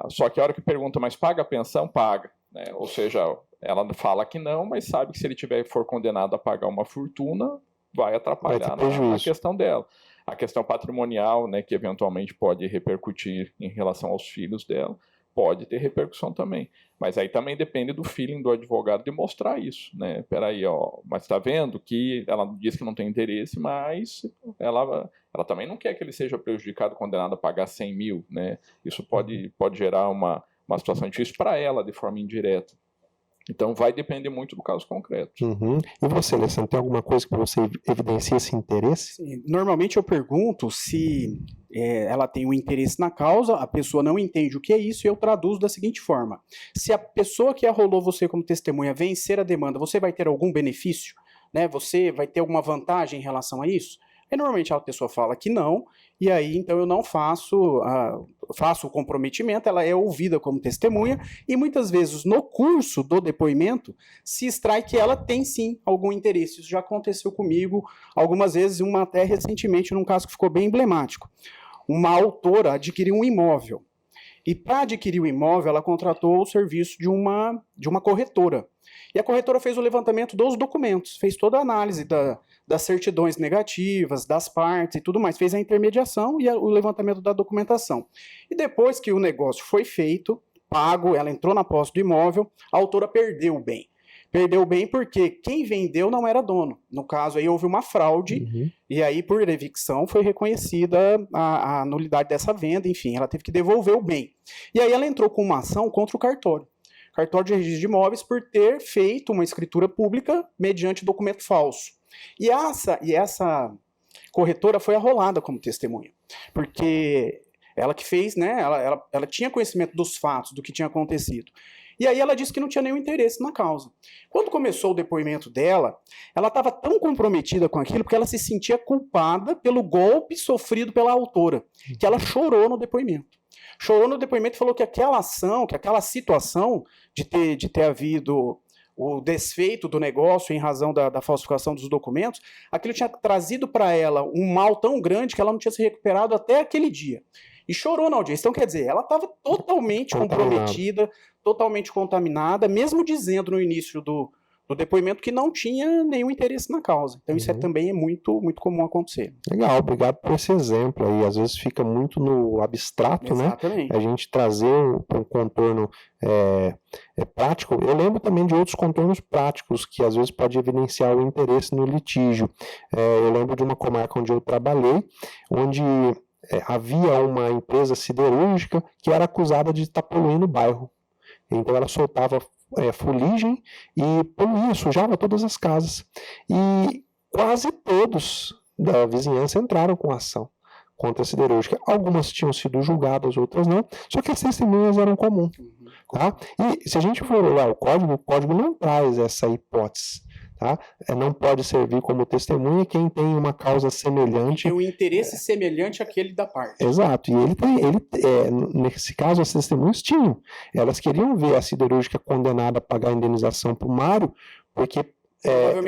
Speaker 3: Só que a hora que pergunta, mas paga a pensão? Paga. Né? Ou seja, ela fala que não, mas sabe que se ele for condenado a pagar uma fortuna, vai atrapalhar na questão dela. A questão patrimonial, né, que eventualmente pode repercutir em relação aos filhos dela, pode ter repercussão também. Mas aí também depende do feeling do advogado de mostrar isso, né? Peraí, mas está vendo que ela diz que não tem interesse, mas ela também não quer que ele seja prejudicado, condenado a pagar 100 mil, né? Isso pode gerar uma situação difícil para ela, de forma indireta. Então, vai depender muito do caso concreto.
Speaker 1: Uhum. E você, Alessandro, tem alguma coisa que você evidencia esse interesse?
Speaker 2: Sim, normalmente eu pergunto se ela tem um interesse na causa, a pessoa não entende o que é isso, e eu traduzo da seguinte forma. Se a pessoa que arrolou você como testemunha vencer a demanda, você vai ter algum benefício? Né? Você vai ter alguma vantagem em relação a isso? Aí normalmente a pessoa fala que não, e aí então eu não faço o comprometimento, ela é ouvida como testemunha, e muitas vezes no curso do depoimento se extrai que ela tem sim algum interesse. Isso já aconteceu comigo algumas vezes, até recentemente num caso que ficou bem emblemático. Uma autora adquiriu um imóvel, e para adquirir o imóvel ela contratou o serviço de uma corretora. E a corretora fez o levantamento dos documentos, fez toda a análise das certidões negativas, das partes e tudo mais, fez a intermediação e o levantamento da documentação. E depois que o negócio foi feito, pago, ela entrou na posse do imóvel, a autora perdeu o bem. Perdeu o bem porque quem vendeu não era dono. No caso, aí houve uma fraude, e aí por evicção foi reconhecida a nulidade dessa venda, enfim, ela teve que devolver o bem. E aí ela entrou com uma ação contra o cartório de registro de imóveis, por ter feito uma escritura pública mediante documento falso. E essa corretora foi arrolada como testemunha, porque ela que fez, né, ela tinha conhecimento dos fatos, do que tinha acontecido. E aí ela disse que não tinha nenhum interesse na causa. Quando começou o depoimento dela, ela estava tão comprometida com aquilo, porque ela se sentia culpada pelo golpe sofrido pela autora, que ela chorou no depoimento. Chorou no depoimento e falou que aquela ação, que aquela situação de ter havido o desfeito do negócio em razão da falsificação dos documentos, aquilo tinha trazido para ela um mal tão grande que ela não tinha se recuperado até aquele dia. E chorou na audiência. Então, quer dizer, ela estava totalmente comprometida, totalmente contaminada, mesmo dizendo no início do depoimento que não tinha nenhum interesse na causa. Então, isso também é muito, muito comum acontecer.
Speaker 1: Legal, obrigado por esse exemplo aí. Às vezes fica muito no abstrato,
Speaker 2: exatamente,
Speaker 1: né? A gente trazer um contorno prático. Eu lembro também de outros contornos práticos que às vezes pode evidenciar o interesse no litígio. Eu lembro de uma comarca onde eu trabalhei, onde havia uma empresa siderúrgica que era acusada de estar poluindo o bairro. Então ela soltava fuligem e poluía, sujava todas as casas. E quase todos da vizinhança entraram com ação contra a siderúrgica. Algumas tinham sido julgadas, outras não, só que as testemunhas eram comuns. Tá? E se a gente for olhar o código não traz essa hipótese. Tá? Não pode servir como testemunha quem tem uma causa semelhante.
Speaker 2: Tem um interesse semelhante àquele da parte.
Speaker 1: Exato, e nesse caso as testemunhas tinham. Elas queriam ver a siderúrgica condenada a pagar a indenização para o Mário, porque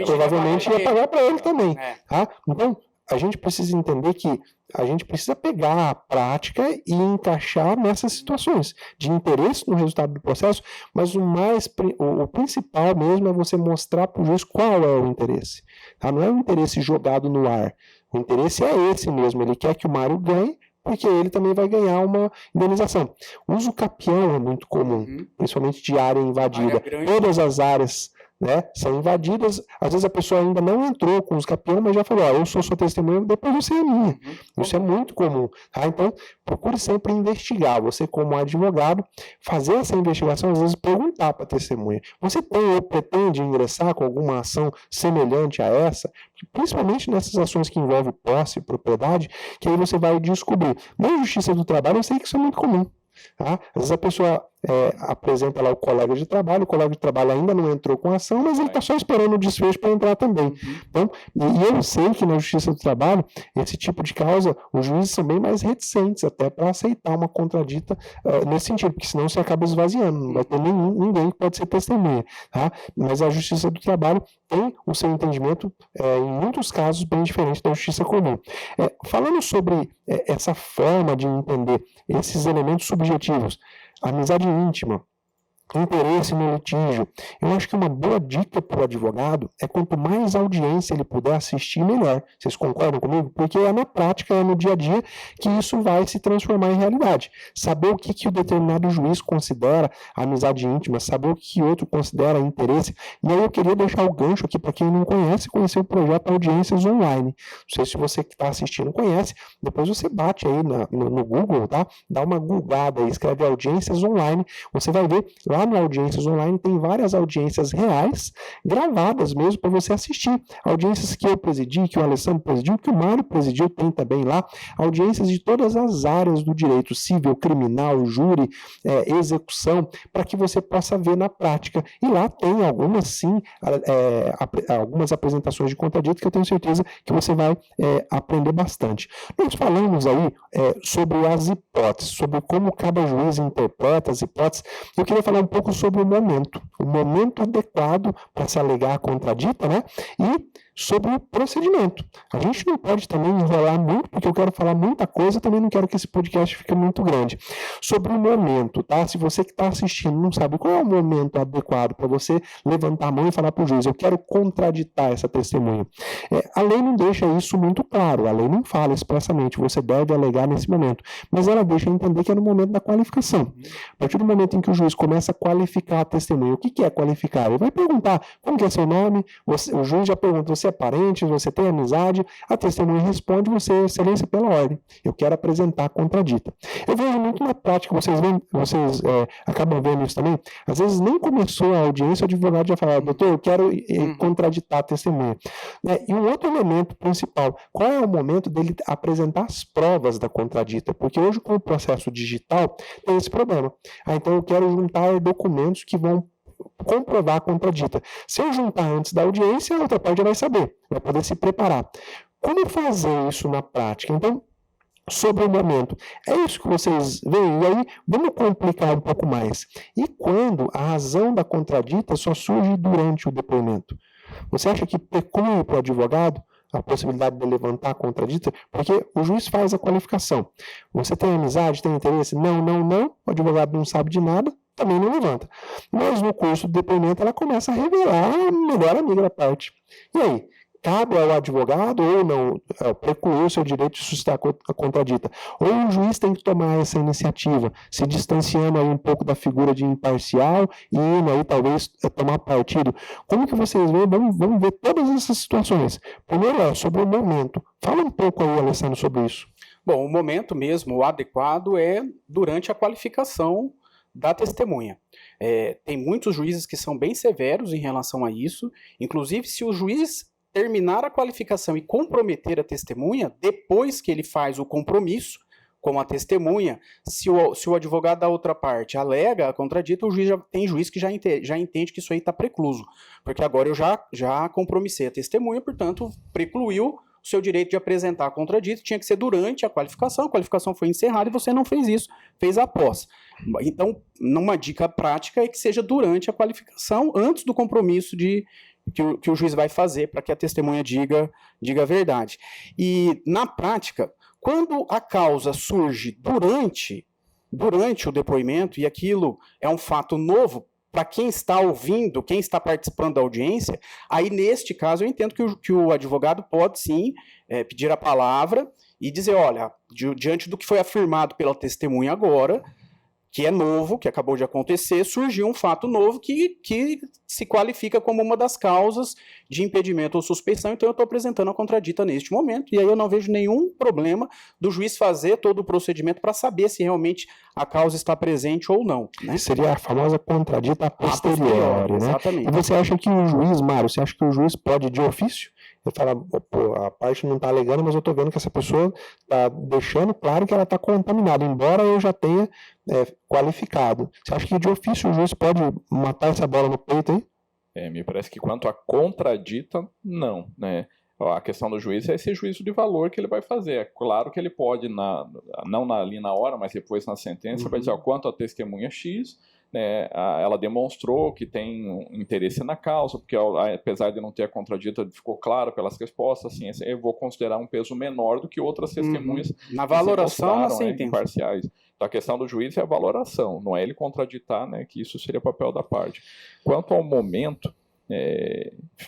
Speaker 1: provavelmente ia pagar para ele também. Tá? Então, a gente precisa entender que a gente precisa pegar a prática e encaixar nessas situações de interesse no resultado do processo, mas o principal mesmo é você mostrar para o juiz qual é o interesse. Tá? Não é um interesse jogado no ar. O interesse é esse mesmo. Ele quer que o Mário ganhe porque ele também vai ganhar uma indenização. O uso capião é muito comum, principalmente de área invadida. Todas as áreas, né, são invadidas. Às vezes a pessoa ainda não entrou com os capião, mas já falou, eu sou sua testemunha, depois você é minha. Isso é muito comum. Tá? Então, procure sempre investigar. Você, como advogado, fazer essa investigação, às vezes perguntar para a testemunha, você tem ou pretende ingressar com alguma ação semelhante a essa? Principalmente nessas ações que envolvem posse e propriedade, que aí você vai descobrir. Na Justiça do Trabalho, eu sei que isso é muito comum. Tá? Às vezes a pessoa apresenta lá o colega de trabalho ainda não entrou com a ação, mas ele está só esperando o desfecho para entrar também. Então, e eu sei que na Justiça do Trabalho, esse tipo de causa, os juízes são bem mais reticentes até para aceitar uma contradita nesse sentido, porque senão você acaba esvaziando, não vai ter ninguém que pode ser testemunha. Tá? Mas a Justiça do Trabalho tem o seu entendimento, em muitos casos, bem diferente da Justiça Comum. Falando sobre essa forma de entender esses elementos subjetivos, amizade íntima, interesse no litígio, eu acho que uma boa dica para o advogado é quanto mais audiência ele puder assistir, melhor. Vocês concordam comigo? Porque é na prática, é no dia a dia que isso vai se transformar em realidade. Saber o que o determinado juiz considera amizade íntima, saber o que outro considera interesse. E aí eu queria deixar o gancho aqui para quem não conhece, conhecer o projeto Audiências Online. Não sei se você que está assistindo conhece, depois você bate aí no Google, tá? Dá uma googada aí, escreve Audiências Online, você vai ver lá no Audiências Online tem várias audiências reais, gravadas mesmo, para você assistir. Audiências que eu presidi, que o Alessandro presidiu, que o Mário presidiu, tem também lá. Audiências de todas as áreas do direito civil, criminal, júri, execução, para que você possa ver na prática. E lá tem algumas, sim, algumas apresentações de contradito que eu tenho certeza que você vai aprender bastante. Nós falamos aí sobre as hipóteses, sobre como cada juiz interpreta as hipóteses. Eu queria falar um pouco sobre o momento adequado para se alegar a contradita, né? E sobre o procedimento. A gente não pode também enrolar muito, porque eu quero falar muita coisa, também não quero que esse podcast fique muito grande. Sobre o momento, tá? Se você que está assistindo não sabe qual é o momento adequado para você levantar a mão e falar para o juiz, eu quero contraditar essa testemunha. A lei não deixa isso muito claro, a lei não fala expressamente, você deve alegar nesse momento, mas ela deixa entender que é no momento da qualificação. A partir do momento em que o juiz começa a qualificar a testemunha, o que é qualificar? Ele vai perguntar, como que é seu nome? O juiz já pergunta, você é parente, você tem amizade? A testemunha responde, você, excelência, pela ordem, eu quero apresentar a contradita. Eu vejo muito na prática, vocês acabam vendo isso também, às vezes nem começou a audiência, o advogado já fala, doutor, eu quero contraditar a testemunha. E um outro elemento principal, qual é o momento dele apresentar as provas da contradita? Porque hoje com o processo digital tem esse problema. Então eu quero juntar documentos que vão comprovar a contradita. Se eu juntar antes da audiência, a outra parte já vai saber, vai poder se preparar. Como fazer isso na prática? Então, sobre o momento, é isso que vocês veem, e aí vamos complicar um pouco mais. E quando a razão da contradita só surge durante o depoimento? Você acha que preclui para o advogado a possibilidade de levantar a contradita? Porque o juiz faz a qualificação. Você tem amizade, tem interesse? Não, o advogado não sabe de nada, também não levanta. Mas no curso do depoimento ela começa a revelar a melhor amiga da parte. E aí? Cabe ao advogado ou não precluir o seu direito de suscitar a contradita? Ou o juiz tem que tomar essa iniciativa, se distanciando aí um pouco da figura de imparcial e indo aí talvez tomar partido? Como que vocês veem? Vamos ver todas essas situações. Primeiro sobre o momento. Fala um pouco aí, Alessandro, sobre isso.
Speaker 2: Bom, o momento mesmo, o adequado é durante a qualificação da testemunha. Tem muitos juízes que são bem severos em relação a isso, inclusive se o juiz terminar a qualificação e comprometer a testemunha, depois que ele faz o compromisso com a testemunha, se o advogado da outra parte alega a contradita, o juiz tem juiz que já entende que isso aí está precluso, porque agora eu já compromissei a testemunha, portanto, precluiu o seu direito de apresentar a contradita, tinha que ser durante a qualificação foi encerrada e você não fez isso, fez após. Então, uma dica prática é que seja durante a qualificação, antes do compromisso que o juiz vai fazer para que a testemunha diga a verdade. E, na prática, quando a causa surge durante o depoimento, e aquilo é um fato novo para quem está ouvindo, quem está participando da audiência, aí neste caso eu entendo que o advogado pode sim pedir a palavra e dizer, olha, diante do que foi afirmado pela testemunha agora, que é novo, que acabou de acontecer, surgiu um fato novo que se qualifica como uma das causas de impedimento ou suspeição, então eu estou apresentando a contradita neste momento, e aí eu não vejo nenhum problema do juiz fazer todo o procedimento para saber se realmente a causa está presente ou não. Né?
Speaker 1: Seria a famosa contradita a posteriori, né?
Speaker 2: Exatamente.
Speaker 1: E você acha que o juiz, Mário, você acha que o juiz pode de ofício? Ele fala, pô, a parte não está alegando, mas eu estou vendo que essa pessoa está deixando claro que ela está contaminada, embora eu já tenha qualificado. Você acha que de ofício o juiz pode matar essa bola no peito aí?
Speaker 3: Me parece que quanto a contradita, não, né? A questão do juiz é esse juízo de valor que ele vai fazer. É claro que ele pode, não ali na hora, mas depois na sentença, vai dizer, quanto a testemunha X, né, ela demonstrou que tem interesse na causa, porque apesar de não ter a contradita, ficou claro pelas respostas, assim, eu vou considerar um peso menor do que outras testemunhas
Speaker 2: na valoração, na sentença.
Speaker 3: Imparciais. Então a questão do juiz é a valoração, não é ele contraditar, né, que isso seria papel da parte. Quanto ao momento,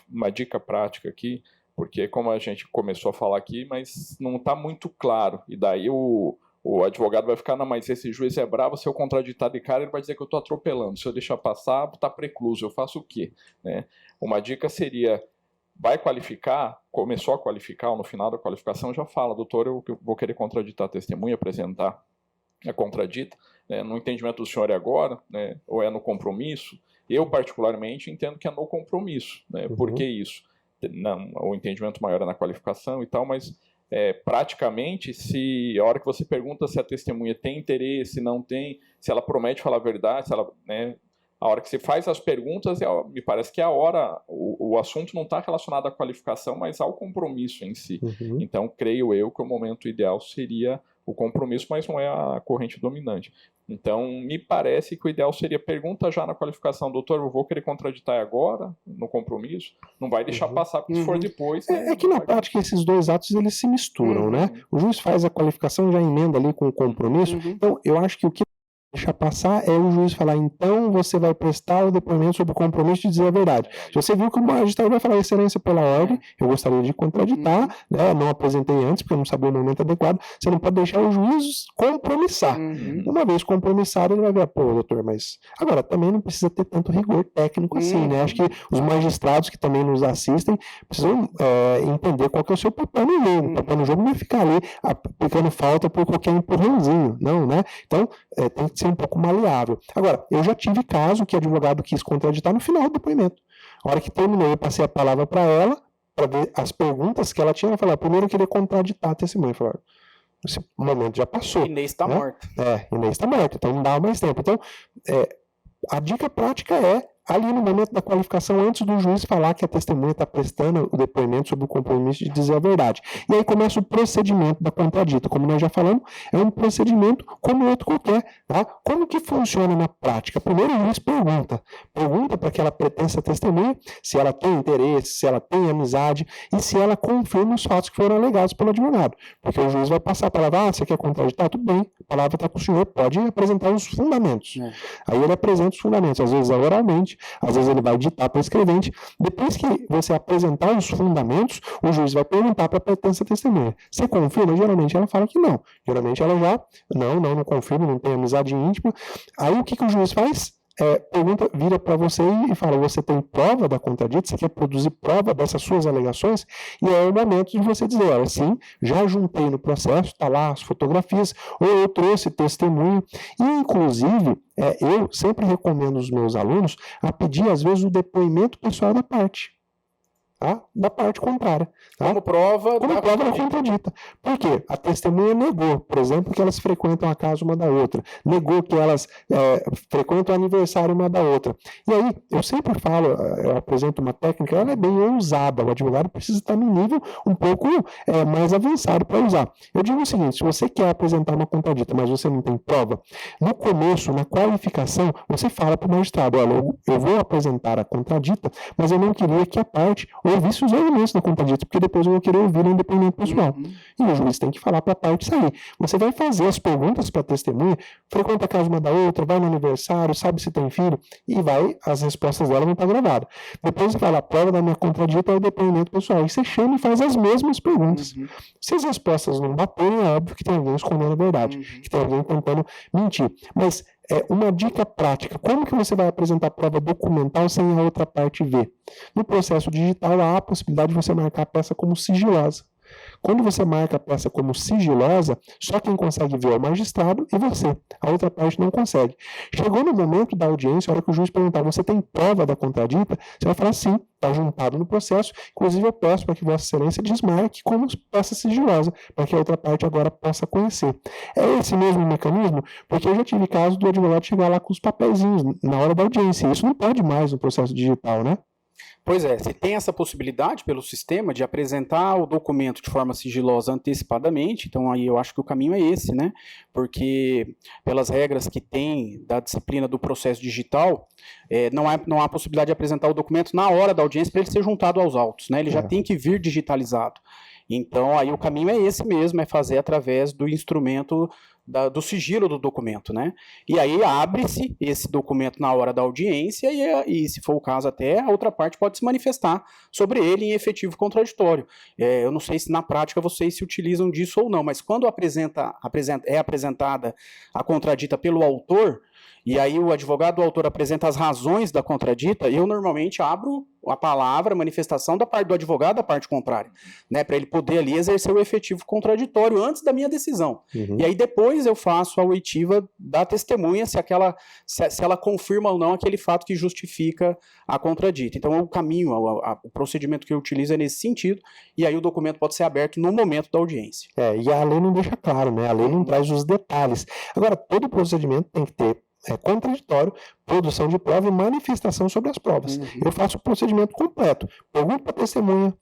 Speaker 3: uma dica prática aqui, porque como a gente começou a falar aqui, mas não está muito claro, e daí o advogado vai ficar, não, mas esse juiz é bravo, se eu contraditar de cara, ele vai dizer que eu estou atropelando, se eu deixar passar, está precluso, eu faço o quê? Né? Uma dica seria, vai qualificar, começou a qualificar, ou no final da qualificação já fala, doutor, eu vou querer contraditar a testemunha, apresentar a contradita, né? No entendimento do senhor é agora, né? Ou é no compromisso? Eu, particularmente, entendo que é no compromisso. Né? Por que isso? Não, o entendimento maior é na qualificação e tal, mas praticamente, se a hora que você pergunta se a testemunha tem interesse, não tem, se ela promete falar a verdade, se ela, né, a hora que você faz as perguntas, me parece que é a hora, o assunto não está relacionado à qualificação, mas ao compromisso em si. Então, creio eu que o momento ideal seria o compromisso, mas não é a corrente dominante. Então, me parece que o ideal seria pergunta já na qualificação, doutor, eu vou querer contraditar agora, no compromisso, não vai deixar passar, porque se for depois...
Speaker 1: É que na prática esses dois atos eles se misturam, né? O juiz faz a qualificação, já emenda ali com o compromisso, então eu acho que o que deixar passar é o juiz falar, então você vai prestar o depoimento sobre o compromisso de dizer a verdade. Se você viu que o magistrado vai falar, excelência pela ordem, eu gostaria de contraditar, né, não apresentei antes porque eu não sabia o momento adequado, você não pode deixar o juiz compromissar. Uma vez compromissado, ele vai ver, pô, doutor, mas... Agora, também não precisa ter tanto rigor técnico assim, né? Acho que os magistrados que também nos assistem precisam entender qual que é o seu papel no jogo. O papel no jogo não é ficar ali aplicando falta por qualquer empurrãozinho, não, né? Então, tem que ser um pouco maleável. Agora, eu já tive caso que o advogado quis contraditar no final do depoimento. A hora que terminou, eu passei a palavra para ela, para ver as perguntas que ela tinha, ela falou, primeiro eu queria contraditar a testemunha. Falou, esse momento já passou.
Speaker 2: Inês está morta.
Speaker 1: Inês está morta, então não dá mais tempo. Então, a dica prática é, ali no momento da qualificação, antes do juiz falar que a testemunha está prestando o depoimento sobre o compromisso de dizer a verdade. E aí começa o procedimento da contradita. Como nós já falamos, é um procedimento como outro qualquer. Tá? Como que funciona na prática? Primeiro o juiz pergunta para aquela pretensa testemunha se ela tem interesse, se ela tem amizade e se ela confirma os fatos que foram alegados pelo advogado. Porque o juiz vai passar a palavra, você quer contraditar? Tudo bem, a palavra está com o senhor, pode apresentar os fundamentos. Aí ele apresenta os fundamentos, às vezes oralmente, às vezes ele vai ditar para o escrevente. Depois que você apresentar os fundamentos, o juiz vai perguntar para a pretensa testemunha. Você confirma? Geralmente ela fala que não. Geralmente ela já, não confirma, não tem amizade íntima. Aí o que o juiz faz? Pergunta, vira para você e fala, você tem prova da contradita? Você quer produzir prova dessas suas alegações? E é o momento de você dizer, olha, sim, já juntei no processo, está lá as fotografias, ou eu trouxe testemunho. E, inclusive, eu sempre recomendo aos meus alunos a pedir, às vezes, o depoimento pessoal da parte. Tá? Da parte contrária. Tá?
Speaker 2: Como prova
Speaker 1: da contradita. Por quê? A testemunha negou, por exemplo, que elas frequentam a casa uma da outra. Negou que elas frequentam o aniversário uma da outra. E aí, eu sempre falo, eu apresento uma técnica, ela é bem ousada. O advogado precisa estar num nível um pouco mais avançado para usar. Eu digo o seguinte, se você quer apresentar uma contradita, mas você não tem prova, no começo, na qualificação, você fala para o magistrado, olha, eu vou apresentar a contradita, mas eu não queria que a parte ou ouvisse os argumentos da contradita, porque depois eu vou querer ouvir no depoimento pessoal. E o juiz tem que falar para a parte sair. Você vai fazer as perguntas para a testemunha, frequenta a casa uma da outra, vai no aniversário, sabe se tem filho, e as respostas dela vão estar gravadas. Depois você fala, a prova da minha contradita é o depoimento pessoal. E você chama e faz as mesmas perguntas. Se as respostas não baterem, é óbvio que tem alguém escondendo a verdade, que tem alguém tentando mentir. Mas uma dica prática, como que você vai apresentar prova documental sem a outra parte ver? No processo digital, há a possibilidade de você marcar a peça como sigilosa. Quando você marca a peça como sigilosa, só quem consegue ver é o magistrado e você. A outra parte não consegue. Chegou no momento da audiência, a hora que o juiz perguntar, você tem prova da contradita? Você vai falar sim, está juntado no processo. Inclusive, eu peço para que Vossa Excelência desmarque como peça sigilosa, para que a outra parte agora possa conhecer. É esse mesmo mecanismo? Porque eu já tive caso do advogado chegar lá com os papeizinhos na hora da audiência. Isso não pode mais no processo digital, né?
Speaker 2: Pois é, se tem essa possibilidade pelo sistema de apresentar o documento de forma sigilosa antecipadamente, então aí eu acho que o caminho é esse, né? Porque pelas regras que tem da disciplina do processo digital, não há possibilidade de apresentar o documento na hora da audiência para ele ser juntado aos autos, né? Ele já tem que vir digitalizado. Então aí o caminho é esse mesmo, é fazer através do instrumento do sigilo do documento, né? E aí abre-se esse documento na hora da audiência e, se for o caso até, a outra parte pode se manifestar sobre ele em efetivo contraditório. Eu não sei se na prática vocês se utilizam disso ou não, mas quando é apresentada a contradita pelo autor, e aí o advogado do autor apresenta as razões da contradita, eu normalmente abro a palavra, a manifestação da parte do advogado da parte contrária, né, para ele poder ali exercer o efetivo contraditório antes da minha decisão. E aí depois eu faço a oitiva da testemunha se ela confirma ou não aquele fato que justifica a contradita. Então o caminho, o procedimento que eu utilizo é nesse sentido, e aí o documento pode ser aberto no momento da audiência.
Speaker 1: E a lei não deixa claro, né? A lei não traz os detalhes. Agora, todo procedimento tem que ter contraditório, produção de prova e manifestação sobre as provas. Eu faço o procedimento completo. Pergunto para a testemunha,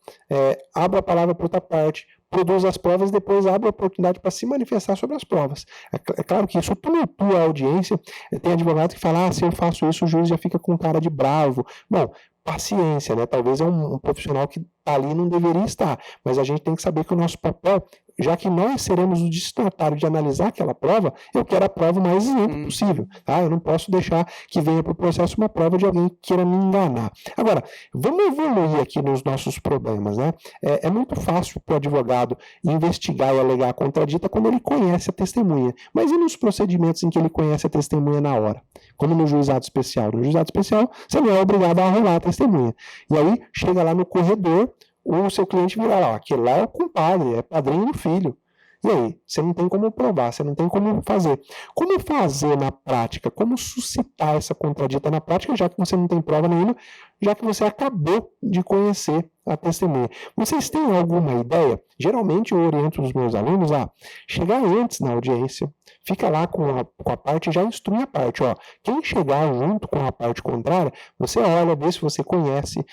Speaker 1: abro a palavra para outra parte, produzo as provas e depois abro a oportunidade para se manifestar sobre as provas. É claro que isso tumultua a audiência. Tem advogado que fala, se eu faço isso, o juiz já fica com cara de bravo. Bom, paciência, né? Talvez um profissional que está ali não deveria estar, mas a gente tem que saber que o nosso papel, já que nós seremos o destinatário de analisar aquela prova, eu quero a prova mais isenta possível, tá? Eu não posso deixar que venha para o processo uma prova de alguém que queira me enganar. Agora, vamos evoluir aqui nos nossos problemas, né? É muito fácil para o advogado investigar e alegar a contradita quando ele conhece a testemunha, mas e nos procedimentos em que ele conhece a testemunha na hora? Como no juizado especial. No juizado especial, você não é obrigado a arrolar a testemunha. E aí, chega lá no corredor, o seu cliente vira lá, aquele lá é o compadre, é padrinho do filho. E aí, você não tem como provar, você não tem como fazer. Como fazer na prática? Como suscitar essa contradita na prática, já que você não tem prova nenhuma, já que você acabou de conhecer a testemunha? Vocês têm alguma ideia? Geralmente eu oriento os meus alunos a chegar antes na audiência, fica lá com a parte e já instrui a parte. Quem chegar junto com a parte contrária, você olha, vê se você conhece.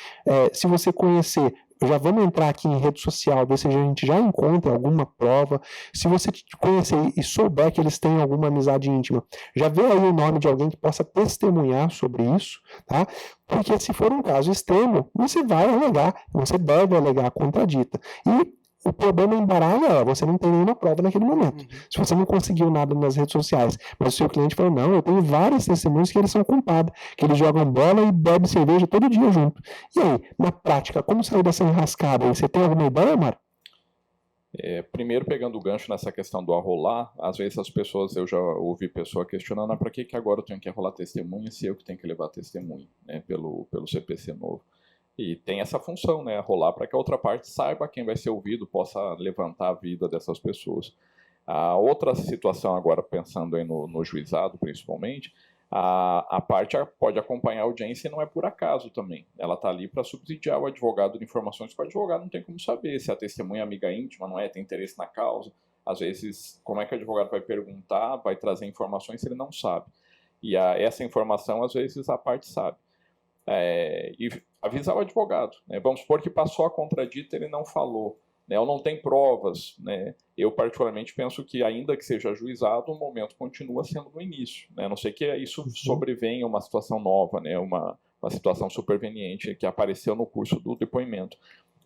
Speaker 1: Se você conhecer, já vamos entrar aqui em rede social, ver se a gente já encontra alguma prova. Se você conhecer e souber que eles têm alguma amizade íntima, já vê aí o nome de alguém que possa testemunhar sobre isso, tá? Porque se for um caso extremo, você vai alegar, você deve alegar a contradita. E o problema em baralho você não tem nenhuma prova naquele momento. Se você não conseguiu nada nas redes sociais, mas o seu cliente falou, não, eu tenho várias testemunhas que eles são culpados, que eles jogam bola e bebem cerveja todo dia junto. E aí, na prática, como sair dessa enrascada? Você tem alguma ideia, Mário?
Speaker 3: Primeiro, pegando o gancho nessa questão do arrolar, às vezes as pessoas, eu já ouvi pessoa questionando, para que agora eu tenho que arrolar testemunha se eu que tenho que levar testemunha, né, pelo CPC novo. E tem essa função, né, rolar para que a outra parte saiba quem vai ser ouvido, possa levantar a vida dessas pessoas. A outra situação agora, pensando aí no juizado principalmente, a parte pode acompanhar a audiência e não é por acaso também. Ela está ali para subsidiar o advogado de informações que o advogado não tem como saber se a testemunha é amiga íntima, não é, tem interesse na causa. Às vezes, como é que o advogado vai perguntar, vai trazer informações se ele não sabe? E essa informação, às vezes, a parte sabe. E avisar o advogado, né? Vamos supor que passou a contradita e ele não falou, né? Ou não tem provas, né? Eu particularmente penso que ainda que seja ajuizado, o momento continua sendo no início, né? A não sei que isso sobrevenha uma situação nova, né? uma situação superveniente que apareceu no curso do depoimento.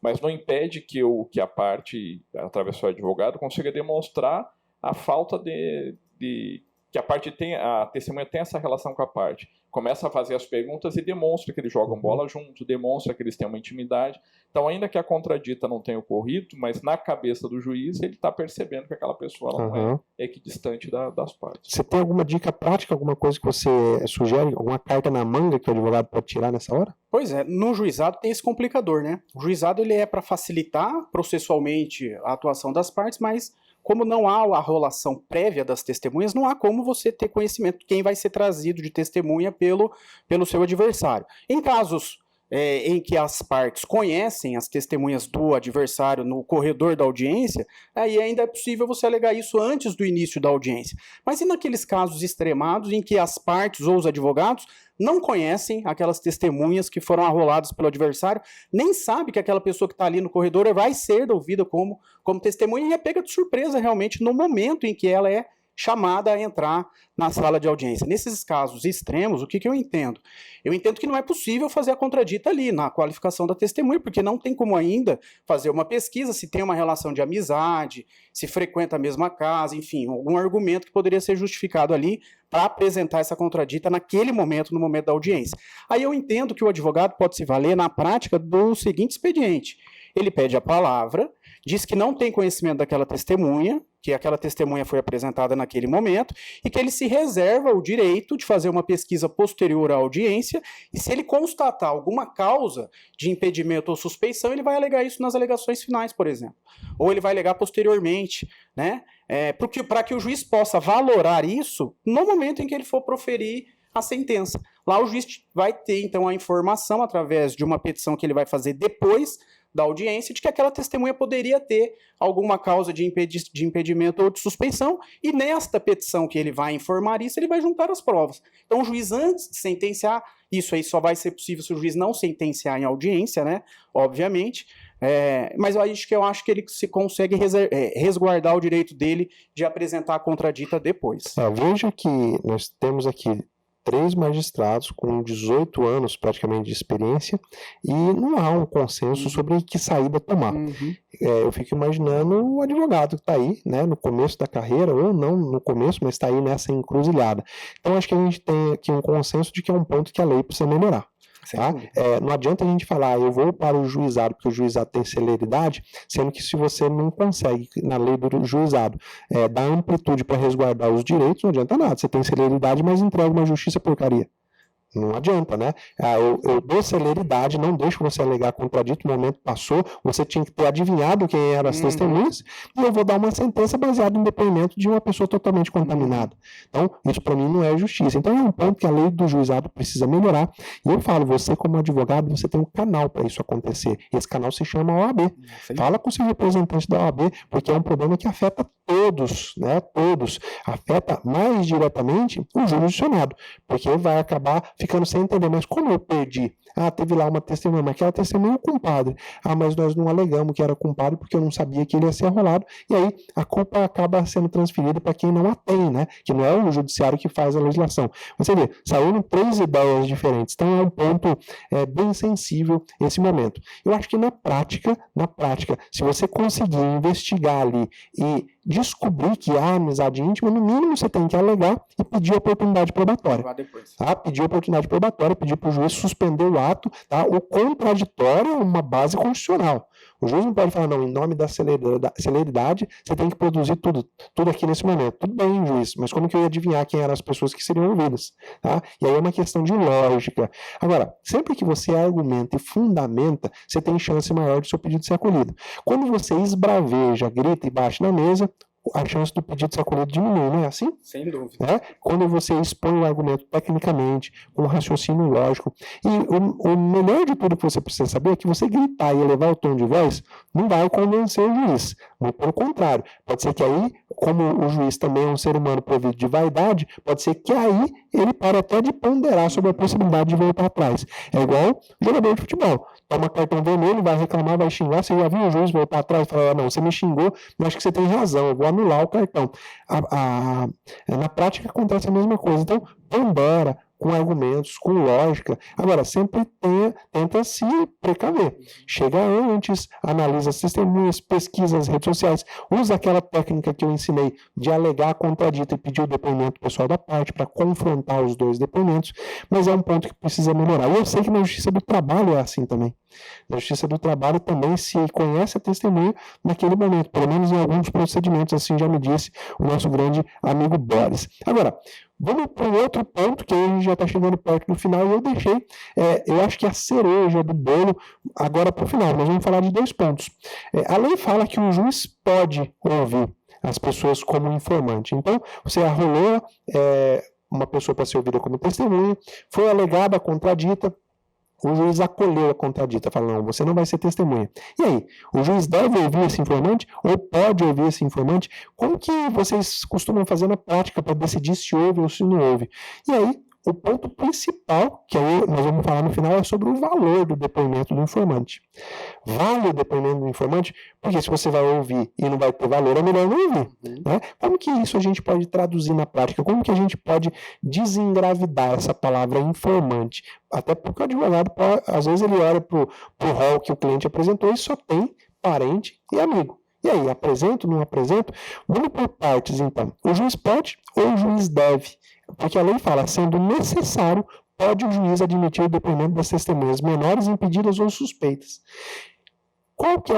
Speaker 3: Mas não impede que a parte, através do seu advogado, consiga demonstrar a falta que a testemunha tem essa relação com a parte. Começa a fazer as perguntas e demonstra que eles jogam bola junto, demonstra que eles têm uma intimidade. Então, ainda que a contradita não tenha ocorrido, mas na cabeça do juiz, ele está percebendo que aquela pessoa não é equidistante das partes.
Speaker 1: Você tem alguma dica prática, alguma coisa que você sugere, alguma carta na manga que o advogado pode tirar nessa hora?
Speaker 2: Pois é, no juizado tem esse complicador, né? O juizado ele é para facilitar processualmente a atuação das partes, mas como não há a arrolação prévia das testemunhas, não há como você ter conhecimento de quem vai ser trazido de testemunha pelo seu adversário. Em casos em que as partes conhecem as testemunhas do adversário no corredor da audiência, aí ainda é possível você alegar isso antes do início da audiência. Mas e naqueles casos extremados em que as partes ou os advogados não conhecem aquelas testemunhas que foram arroladas pelo adversário, nem sabe que aquela pessoa que está ali no corredor vai ser ouvida como testemunha e é pega de surpresa realmente no momento em que ela é chamada a entrar na sala de audiência. Nesses casos extremos, o que eu entendo? Eu entendo que não é possível fazer a contradita ali, na qualificação da testemunha, porque não tem como ainda fazer uma pesquisa se tem uma relação de amizade, se frequenta a mesma casa, enfim, algum argumento que poderia ser justificado ali para apresentar essa contradita naquele momento, no momento da audiência. Aí eu entendo que o advogado pode se valer na prática do seguinte expediente. Ele pede a palavra, diz que não tem conhecimento daquela testemunha, que aquela testemunha foi apresentada naquele momento, e que ele se reserva o direito de fazer uma pesquisa posterior à audiência, e se ele constatar alguma causa de impedimento ou suspeição, ele vai alegar isso nas alegações finais, por exemplo. Ou ele vai alegar posteriormente, né? Para que o juiz possa valorar isso no momento em que ele for proferir a sentença. Lá o juiz vai ter, então, a informação, através de uma petição que ele vai fazer depois da audiência, de que aquela testemunha poderia ter alguma causa de impedimento ou de suspeição, e nesta petição que ele vai informar isso, ele vai juntar as provas. Então o juiz, antes de sentenciar, isso aí só vai ser possível se o juiz não sentenciar em audiência, né, obviamente, mas eu acho que ele se consegue resguardar o direito dele de apresentar a contradita depois.
Speaker 1: Veja que nós temos aqui 3 magistrados com 18 anos praticamente de experiência e não há um consenso sobre que saída tomar. Eu fico imaginando o advogado que está aí, né, no começo da carreira, ou não no começo, mas está aí nessa encruzilhada. Então acho que a gente tem aqui um consenso de que é um ponto que a lei precisa melhorar. Tá? Não adianta a gente falar, eu vou para o juizado, porque o juizado tem celeridade, sendo que se você não consegue, na lei do juizado, dar amplitude para resguardar os direitos, não adianta nada. Você tem celeridade, mas entrega uma justiça porcaria. Não adianta, né? Eu dou celeridade, não deixo você alegar contradito, o momento passou, você tinha que ter adivinhado quem eram as testemunhas, e eu vou dar uma sentença baseada no depoimento de uma pessoa totalmente contaminada. Então, isso para mim não é justiça. Então, é um ponto que a lei do juizado precisa melhorar. E eu falo, você como advogado, você tem um canal para isso acontecer. Esse canal se chama OAB. Fala com o seu representante da OAB, porque é um problema que afeta todos, né? Todos. Afeta mais diretamente o jurisdicionado, porque vai acabar ficando sem entender, mas como eu perdi? Teve lá uma testemunha, mas aquela testemunha é o compadre. Mas nós não alegamos que era compadre porque eu não sabia que ele ia ser arrolado, e aí a culpa acaba sendo transferida para quem não a tem, né? Que não é o judiciário que faz a legislação. Você vê, saíram 3 ideias diferentes, então é um ponto bem sensível esse momento. Eu acho que na prática, se você conseguir investigar ali e descobrir que há amizade íntima, no mínimo você tem que alegar e pedir oportunidade probatória. Pedir oportunidade probatória, pedir para o juiz suspender o ato, tá? O contraditório é uma base constitucional. O juiz não pode falar, não, em nome da celeridade, você tem que produzir tudo aqui nesse momento. Tudo bem, juiz, mas como que eu ia adivinhar quem eram as pessoas que seriam ouvidas? Tá? E aí é uma questão de lógica. Agora, sempre que você argumenta e fundamenta, você tem chance maior de seu pedido ser acolhido. Quando você esbraveja, grita e bate na mesa, a chance do pedido ser acolhido diminui, não é assim?
Speaker 2: Sem dúvida.
Speaker 1: Quando você expõe o argumento tecnicamente, com raciocínio lógico. E o melhor de tudo que você precisa saber é que você gritar e elevar o tom de voz não vai convencer o juiz. Muito pelo contrário. Pode ser que aí, como o juiz também é um ser humano provido de vaidade, pode ser que aí ele pare até de ponderar sobre a possibilidade de voltar atrás. É igual jogador de futebol. Toma cartão vermelho, vai reclamar, vai xingar. Você já viu o juiz voltar atrás e falar, não, você me xingou, mas acho que você tem razão, eu vou anular o cartão. Na prática acontece a mesma coisa. Então, pondera, com argumentos, com lógica. Agora, sempre tenta se precaver. Chega antes, analisa as testemunhas, pesquisa as redes sociais, usa aquela técnica que eu ensinei de alegar a contradita e pedir o depoimento pessoal da parte para confrontar os dois depoimentos, mas é um ponto que precisa melhorar. E eu sei que na Justiça do Trabalho é assim também. Na Justiça do Trabalho também se conhece a testemunha naquele momento, pelo menos em alguns procedimentos, assim já me disse o nosso grande amigo Boris. Agora, vamos para um outro ponto, que a gente já está chegando perto do final, e eu deixei, eu acho que a cereja do bolo, agora para o final. Nós vamos falar de 2 pontos. A lei fala que o juiz pode ouvir as pessoas como informante. Então, você arrolou uma pessoa para ser ouvida como testemunha, foi alegada a contradita, o juiz acolheu a contradita, falando, não, você não vai ser testemunha. E aí, o juiz deve ouvir esse informante ou pode ouvir esse informante? Como que vocês costumam fazer na prática para decidir se ouve ou se não ouve? E aí, o ponto principal, que aí nós vamos falar no final, é sobre o valor do depoimento do informante. Vale o depoimento do informante? Porque se você vai ouvir e não vai ter valor, é melhor não ouvir. Né? Como que isso a gente pode traduzir na prática? Como que a gente pode desengravidar essa palavra informante? Até porque o advogado, às vezes, ele olha para o rol que o cliente apresentou e só tem parente e amigo. E aí, apresento, não apresento? Vamos por partes, então. O juiz pode ou o juiz deve? Porque a lei fala, sendo necessário, pode o juiz admitir o depoimento das testemunhas menores, impedidas ou suspeitas. Qual que é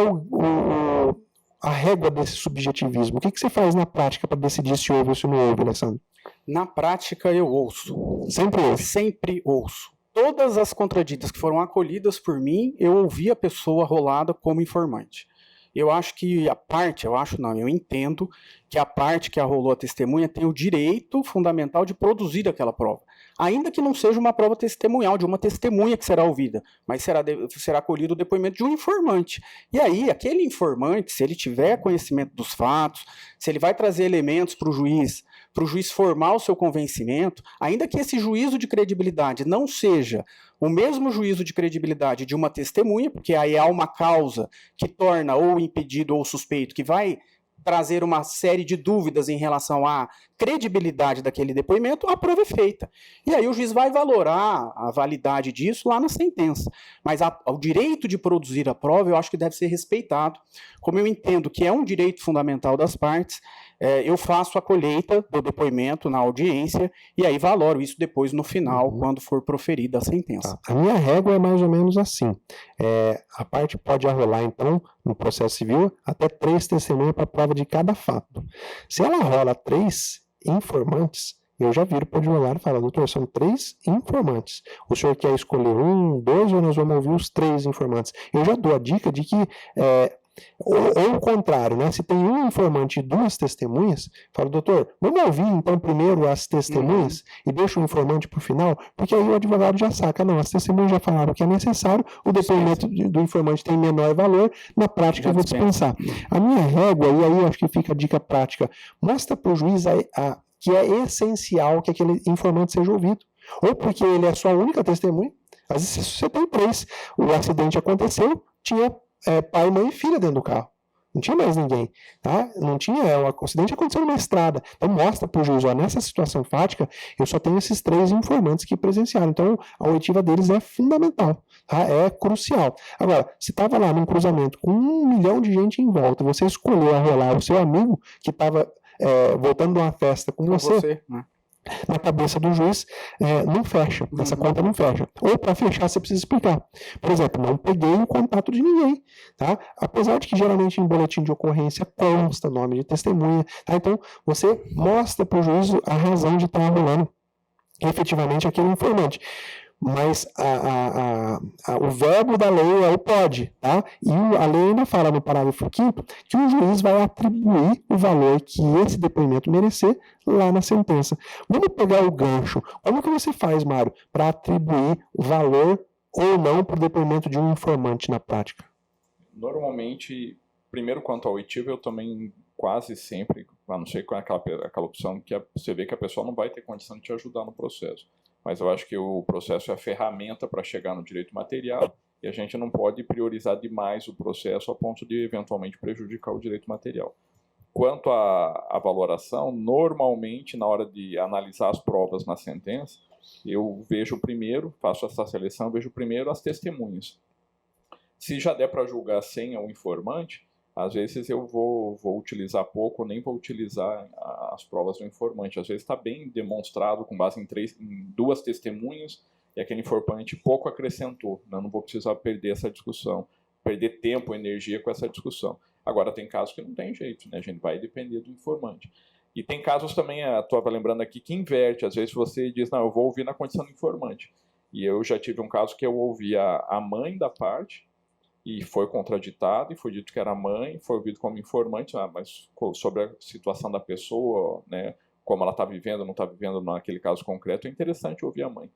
Speaker 1: a régua desse subjetivismo? O que você faz na prática para decidir se ouve ou se não ouve, Alessandro?
Speaker 2: Na prática, eu ouço.
Speaker 1: Sempre ouve?
Speaker 2: Sempre ouço. Todas as contraditas que foram acolhidas por mim, eu ouvi a pessoa rolada como informante. Eu acho que eu entendo que a parte que arrolou a testemunha tem o direito fundamental de produzir aquela prova. Ainda que não seja uma prova testemunhal, de uma testemunha que será ouvida, mas será acolhido o depoimento de um informante. E aí, aquele informante, se ele tiver conhecimento dos fatos, se ele vai trazer elementos para o juiz formar o seu convencimento, ainda que esse juízo de credibilidade não seja o mesmo juízo de credibilidade de uma testemunha, porque aí há uma causa que torna ou impedido ou suspeito, que vai trazer uma série de dúvidas em relação à credibilidade daquele depoimento, a prova é feita. E aí o juiz vai valorar a validade disso lá na sentença. Mas o direito de produzir a prova, eu acho que deve ser respeitado. Como eu entendo que é um direito fundamental das partes, eu faço a colheita do depoimento na audiência e aí valoro isso depois no final, quando for proferida a sentença.
Speaker 1: A minha régua é mais ou menos assim. A parte pode arrolar, então, no processo civil, até 3 testemunhas para a prova de cada fato. Se ela rola 3 informantes, eu já viro para o advogado e falo, doutor, são 3 informantes. O senhor quer escolher 1, 2 ou nós vamos ouvir os 3 informantes? Eu já dou a dica de que... Ou o contrário, né? Se tem um informante e 2 testemunhas, falo, doutor, vamos ouvir então primeiro as testemunhas e deixa o informante para o final, porque aí o advogado já saca, não, as testemunhas já falaram que é necessário, o depoimento do informante tem menor valor, na prática eu vou dispensar. A minha régua, e aí acho que fica a dica prática, mostra para o juiz que é essencial que aquele informante seja ouvido, ou porque ele é sua única testemunha, às vezes você tem 3, o acidente aconteceu, tinha pai, mãe e filha dentro do carro. Não tinha mais ninguém. Tá? Não tinha, o acidente aconteceu numa estrada. Então mostra para o juiz, nessa situação fática, eu só tenho esses 3 informantes que presenciaram. Então a oitiva deles é fundamental. Tá? É crucial. Agora, se estava lá num cruzamento com 1 milhão de gente em volta, você escolheu arrolar o seu amigo que estava voltando de uma festa com você,
Speaker 2: né?
Speaker 1: Na cabeça do juiz, não fecha, essa conta não fecha. Ou para fechar, você precisa explicar. Por exemplo, não peguei o contato de ninguém, tá? Apesar de que geralmente em boletim de ocorrência consta nome de testemunha, tá? Então, você mostra para o juiz a razão de estar arrolando efetivamente aquele informante. Mas o verbo da lei é o pode, tá? E a lei ainda fala no parágrafo 5º que o juiz vai atribuir o valor que esse depoimento merecer lá na sentença. Vamos pegar o gancho. Como que você faz, Mário, para atribuir valor ou não para o depoimento de um informante na prática?
Speaker 3: Normalmente, primeiro quanto ao oitivo, eu também quase sempre, a não ser com aquela opção que você vê que a pessoa não vai ter condição de te ajudar no processo. Mas eu acho que o processo é a ferramenta para chegar no direito material e a gente não pode priorizar demais o processo a ponto de eventualmente prejudicar o direito material. Quanto à valoração, normalmente na hora de analisar as provas na sentença, eu vejo primeiro, faço essa seleção, vejo primeiro as testemunhas. Se já der para julgar sem o informante, às vezes eu vou utilizar pouco, nem vou utilizar as provas do informante. Às vezes está bem demonstrado com base em 2 testemunhas e aquele informante pouco acrescentou. Eu não vou precisar perder essa discussão, perder tempo, energia com essa discussão. Agora, tem casos que não tem jeito, né? A gente vai depender do informante. E tem casos também, estava lembrando aqui, que inverte. Às vezes você diz, não, eu vou ouvir na condição do informante. E eu já tive um caso que eu ouvi a mãe da parte, e foi contraditado, e foi dito que era a mãe, foi ouvido como informante, mas sobre a situação da pessoa, né, como ela está vivendo ou não está vivendo naquele caso concreto, é interessante ouvir a mãe.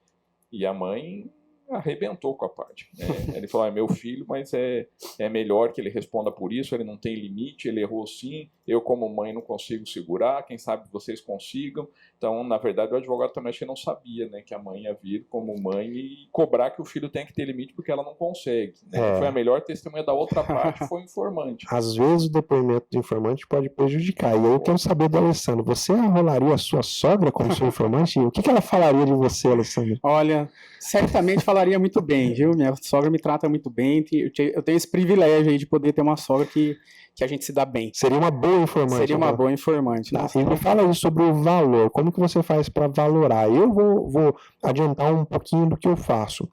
Speaker 3: E a mãe arrebentou com a parte. Ele falou, é meu filho, mas é melhor que ele responda por isso, ele não tem limite, ele errou sim, eu como mãe não consigo segurar, quem sabe vocês consigam. Então, na verdade, o advogado também acho que não sabia, né, que a mãe ia vir como mãe e cobrar que o filho tem que ter limite porque ela não consegue. Né? Foi a melhor testemunha da outra parte, foi o informante.
Speaker 1: Às vezes o depoimento do informante pode prejudicar. E aí eu quero saber do Alessandro, você arrolaria a sua sogra como seu informante? O que ela falaria de você, Alessandro?
Speaker 2: Olha, certamente falaria muito bem, viu? Minha sogra me trata muito bem, eu tenho esse privilégio aí de poder ter uma sogra que a gente se dá bem.
Speaker 1: Seria uma boa informante.
Speaker 2: Seria uma boa informante.
Speaker 1: E me fala aí sobre o valor, como que você faz para valorar? Eu vou adiantar um pouquinho do que eu faço.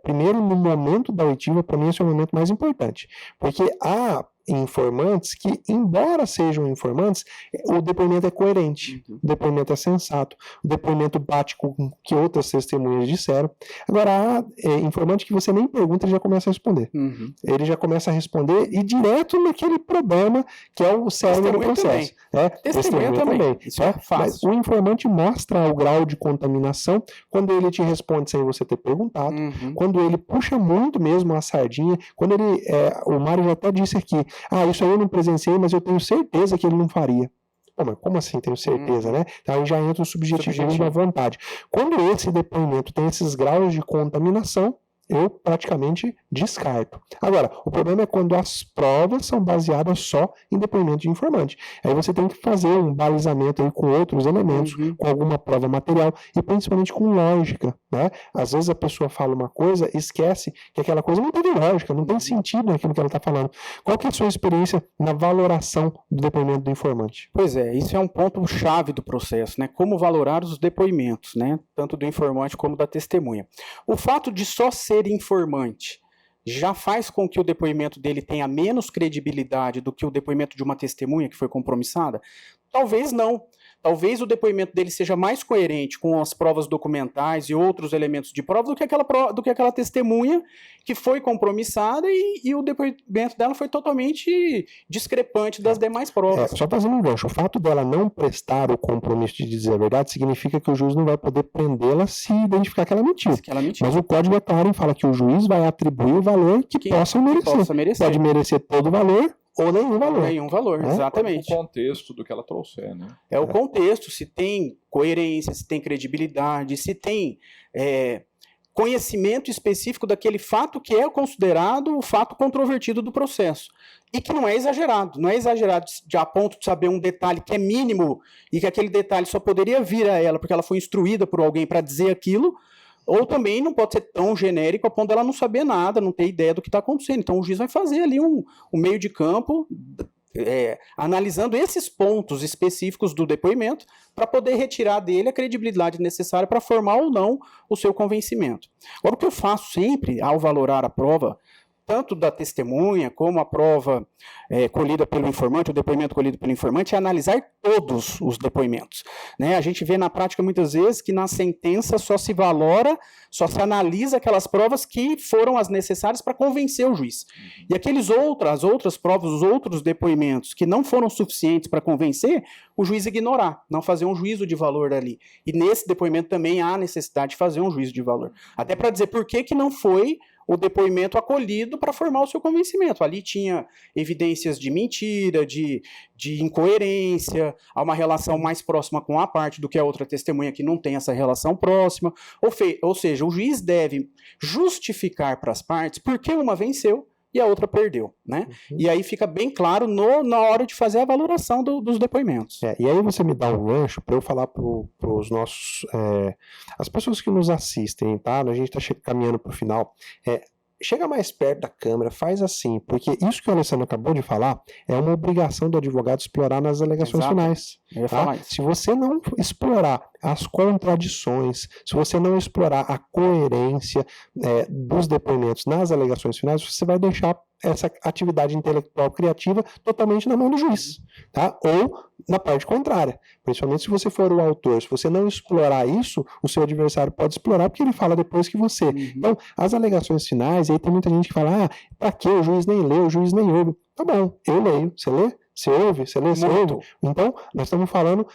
Speaker 1: Primeiro, no momento da oitiva, para mim esse é o momento mais importante, porque há informantes que, embora sejam informantes, o depoimento é coerente, o depoimento é sensato, o depoimento bate com o que outras testemunhas disseram. Agora, há informante que você nem pergunta, ele já começa a responder. Ele já começa a responder e direto naquele problema que é o cerne do processo.
Speaker 2: Testemunha também. Isso é fácil.
Speaker 1: Mas o informante mostra o grau de contaminação quando ele te responde sem você ter perguntado, quando ele puxa muito mesmo a sardinha, quando ele, o Mário já até disse aqui, isso aí eu não presenciei, mas eu tenho certeza que ele não faria. Pô, mas como assim tenho certeza, né? Então aí já entra o subjetivismo da vontade. Quando esse depoimento tem esses graus de contaminação, eu praticamente descarto. Agora, o problema é quando as provas são baseadas só em depoimento de informante. Aí você tem que fazer um balizamento aí com outros elementos, com alguma prova material e principalmente com lógica, né? Às vezes a pessoa fala uma coisa e esquece que aquela coisa não tem lógica, não tem sentido naquilo que ela está falando. Qual que é a sua experiência na valoração do depoimento do informante?
Speaker 2: Pois é, isso é um ponto-chave do processo, né? Como valorar os depoimentos, né? Tanto do informante como da testemunha. O fato de só ser informante já faz com que o depoimento dele tenha menos credibilidade do que o depoimento de uma testemunha que foi compromissada? Talvez não. Talvez o depoimento dele seja mais coerente com as provas documentais e outros elementos de prova do que aquela testemunha que foi compromissada e o depoimento dela foi totalmente discrepante das demais provas.
Speaker 1: Só fazendo um gancho, o fato dela não prestar o compromisso de dizer a verdade significa que o juiz não vai poder prendê-la se identificar que ela mentiu. Mas o código é claro e fala que o juiz vai atribuir o valor que possa merecer. Pode merecer todo o valor ou nenhum valor.
Speaker 2: Nenhum valor, exatamente.
Speaker 3: O contexto do que ela trouxer, né?
Speaker 2: É o contexto, se tem coerência, se tem credibilidade, se tem conhecimento específico daquele fato que é considerado o fato controvertido do processo. E que não é exagerado a ponto de saber um detalhe que é mínimo e que aquele detalhe só poderia vir a ela porque ela foi instruída por alguém para dizer aquilo, ou também não pode ser tão genérico a ponto dela não saber nada, não ter ideia do que está acontecendo. Então o juiz vai fazer ali um meio de campo, analisando esses pontos específicos do depoimento para poder retirar dele a credibilidade necessária para formar ou não o seu convencimento. Agora, o que eu faço sempre ao valorar a prova, tanto da testemunha como a prova colhida pelo informante, o depoimento colhido pelo informante, é analisar todos os depoimentos. Né? A gente vê na prática muitas vezes que na sentença só se valora, só se analisa aquelas provas que foram as necessárias para convencer o juiz. E as outras provas, os outros depoimentos que não foram suficientes para convencer, o juiz ignorar, não fazer um juízo de valor ali. E nesse depoimento também há necessidade de fazer um juízo de valor. Até para dizer por que não foi o depoimento acolhido para formar o seu convencimento. Ali tinha evidências de mentira, de incoerência, há uma relação mais próxima com a parte do que a outra testemunha que não tem essa relação próxima. Ou seja, o juiz deve justificar para as partes por que uma venceu, e a outra perdeu, né? E aí fica bem claro na hora de fazer a valoração dos depoimentos.
Speaker 1: E aí você me dá um gancho para eu falar para os nossos, as pessoas que nos assistem, tá? A gente está caminhando para o final. Chega mais perto da câmera, faz assim, porque isso que o Alessandro acabou de falar é uma obrigação do advogado explorar nas alegações finais.
Speaker 2: Eu ia falar isso.
Speaker 1: Se você não explorar as contradições, se você não explorar a coerência dos depoimentos nas alegações finais, você vai deixar essa atividade intelectual criativa totalmente na mão do juiz, tá? Ou na parte contrária, principalmente se você for o autor, se você não explorar isso, o seu adversário pode explorar porque ele fala depois que você. Então, as alegações finais, aí tem muita gente que fala, pra que o juiz nem lê, o juiz nem ouve. Tá bom, eu leio, você lê? Você ouve? Você lê? Você ouve? Então, nós estamos falando,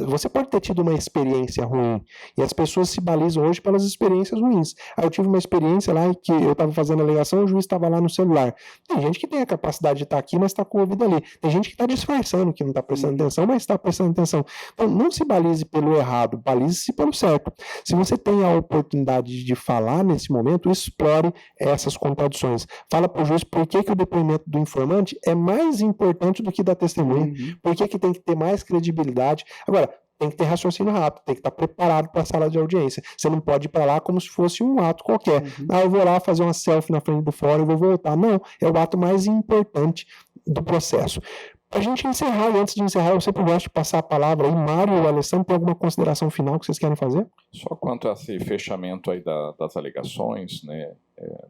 Speaker 1: você pode ter tido uma experiência ruim, e as pessoas se balizam hoje pelas experiências ruins. Eu tive uma experiência lá em que eu estava fazendo a alegação, o juiz estava lá no celular. Tem gente que tem a capacidade de estar aqui, mas está com o ouvido ali. Tem gente que está disfarçando, que não está prestando atenção, mas está prestando atenção. Então, não se balize pelo errado, balize-se pelo certo. Se você tem a oportunidade de falar nesse momento, explore essas contradições. Fala para o juiz por que o depoimento do informante é mais importante do que da testemunha, por que tem que ter mais credibilidade. Agora, tem que ter raciocínio rápido, tem que estar preparado para a sala de audiência. Você não pode ir para lá como se fosse um ato qualquer. Eu vou lá fazer uma selfie na frente do fórum e vou voltar. Não, é o ato mais importante do processo. Para a gente encerrar, e antes de encerrar, eu sempre gosto de passar a palavra aí. Mário ou Alessandro, tem alguma consideração final que vocês querem fazer?
Speaker 3: Só quanto a esse fechamento aí das alegações, né,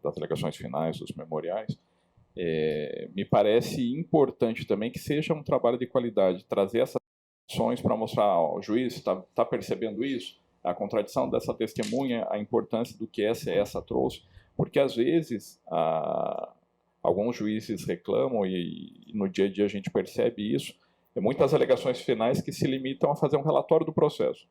Speaker 3: das alegações finais, dos memoriais, me parece importante também que seja um trabalho de qualidade, trazer essas ações para mostrar, o juiz está percebendo isso, a contradição dessa testemunha, a importância do que essa trouxe, porque às vezes alguns juízes reclamam e no dia a dia a gente percebe isso, muitas alegações finais que se limitam a fazer um relatório do processo.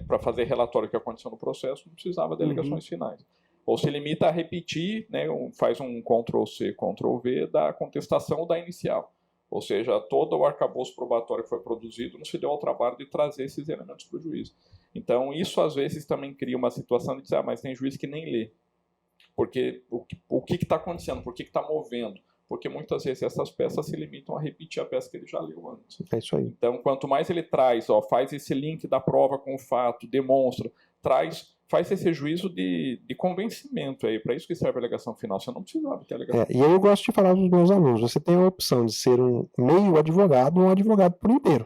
Speaker 3: Para fazer relatório do que aconteceu no processo, não precisava de alegações finais. Ou se limita a repetir, faz um Ctrl-C, Ctrl-V da contestação da inicial. Ou seja, todo o arcabouço probatório que foi produzido não se deu ao trabalho de trazer esses elementos para o juiz. Então, isso às vezes também cria uma situação de dizer, mas tem juiz que nem lê. Porque o que está acontecendo? Por que está movendo? Porque muitas vezes essas peças se limitam a repetir a peça que ele já leu antes.
Speaker 1: É isso aí.
Speaker 3: Então, quanto mais ele traz, faz esse link da prova com o fato, demonstra, faz esse juízo de convencimento aí. Para isso que serve a alegação final. Você não precisava ter alegação.
Speaker 1: E eu gosto de falar para os meus alunos, você tem a opção de ser um meio advogado ou um advogado por inteiro.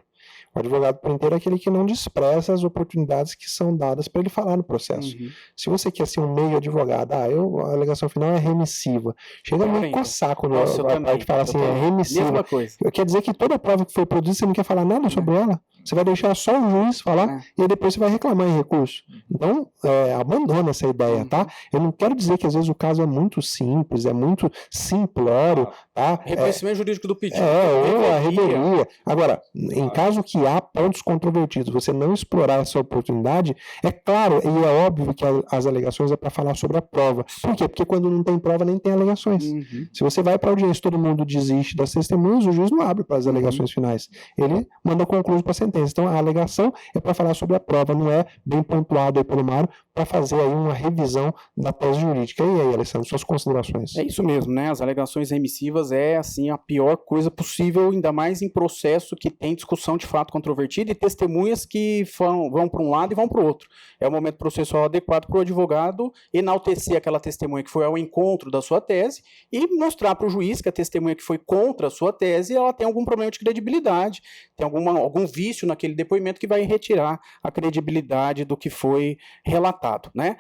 Speaker 1: O advogado por inteiro é aquele que não despreza as oportunidades que são dadas para ele falar no processo. Se você quer ser um meio advogado, a alegação final é remissiva. Chega a me coçar quando a parte fala assim, é remissiva. Quer dizer que toda a prova que foi produzida, você não quer falar nada sobre ela? Você vai deixar só o juiz falar e aí depois você vai reclamar em recurso. Então, abandona essa ideia, tá? Eu não quero dizer que às vezes o caso é muito simples, é muito simplório, tá?
Speaker 2: Reconhecimento jurídico do pedido.
Speaker 1: Ou a revelia. Agora, em caso que há pontos controvertidos, você não explorar essa oportunidade, é claro e é óbvio que as alegações é para falar sobre a prova. Por quê? Porque quando não tem prova, nem tem alegações. Se você vai para a audiência e todo mundo desiste das testemunhas, o juiz não abre para as alegações finais. Ele manda concluso para a sentença. Então, a alegação é para falar sobre a prova, não é bem pontuado aí pelo Mário, para fazer aí uma revisão da tese jurídica. E aí, Alessandro, suas considerações?
Speaker 2: É isso mesmo, né? As alegações remissivas é, assim, a pior coisa possível, ainda mais em processo que tem discussão de fato controvertida e testemunhas que vão para um lado e vão para o outro. É o momento processual adequado para o advogado enaltecer aquela testemunha que foi ao encontro da sua tese e mostrar para o juiz que a testemunha que foi contra a sua tese, ela tem algum problema de credibilidade, tem algum vício naquele depoimento que vai retirar a credibilidade do que foi relatado, né?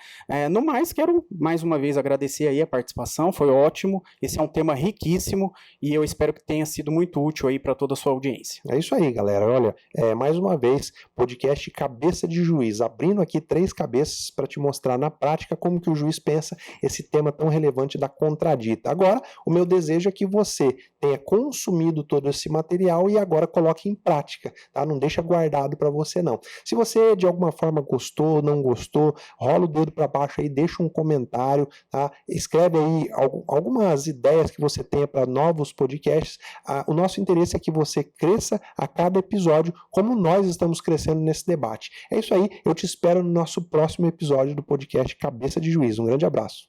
Speaker 2: No mais, quero mais uma vez agradecer aí a participação, foi ótimo, esse é um tema riquíssimo e eu espero que tenha sido muito útil aí para toda a sua audiência.
Speaker 1: É isso aí, galera, olha, mais uma vez, podcast Cabeça de Juiz, abrindo aqui 3 cabeças para te mostrar na prática como que o juiz pensa esse tema tão relevante da contradita. Agora, o meu desejo é que você tenha consumido todo esse material e agora coloque em prática, tá? Não deixa guardado para você não. Se você de alguma forma gostou, não gostou, rola o dedo para baixo aí, deixa um comentário, tá? Escreve aí algumas ideias que você tenha para novos podcasts. O nosso interesse é que você cresça a cada episódio, como nós estamos crescendo nesse debate. É isso aí, eu te espero no nosso próximo episódio do podcast Cabeça de Juiz. Um grande abraço.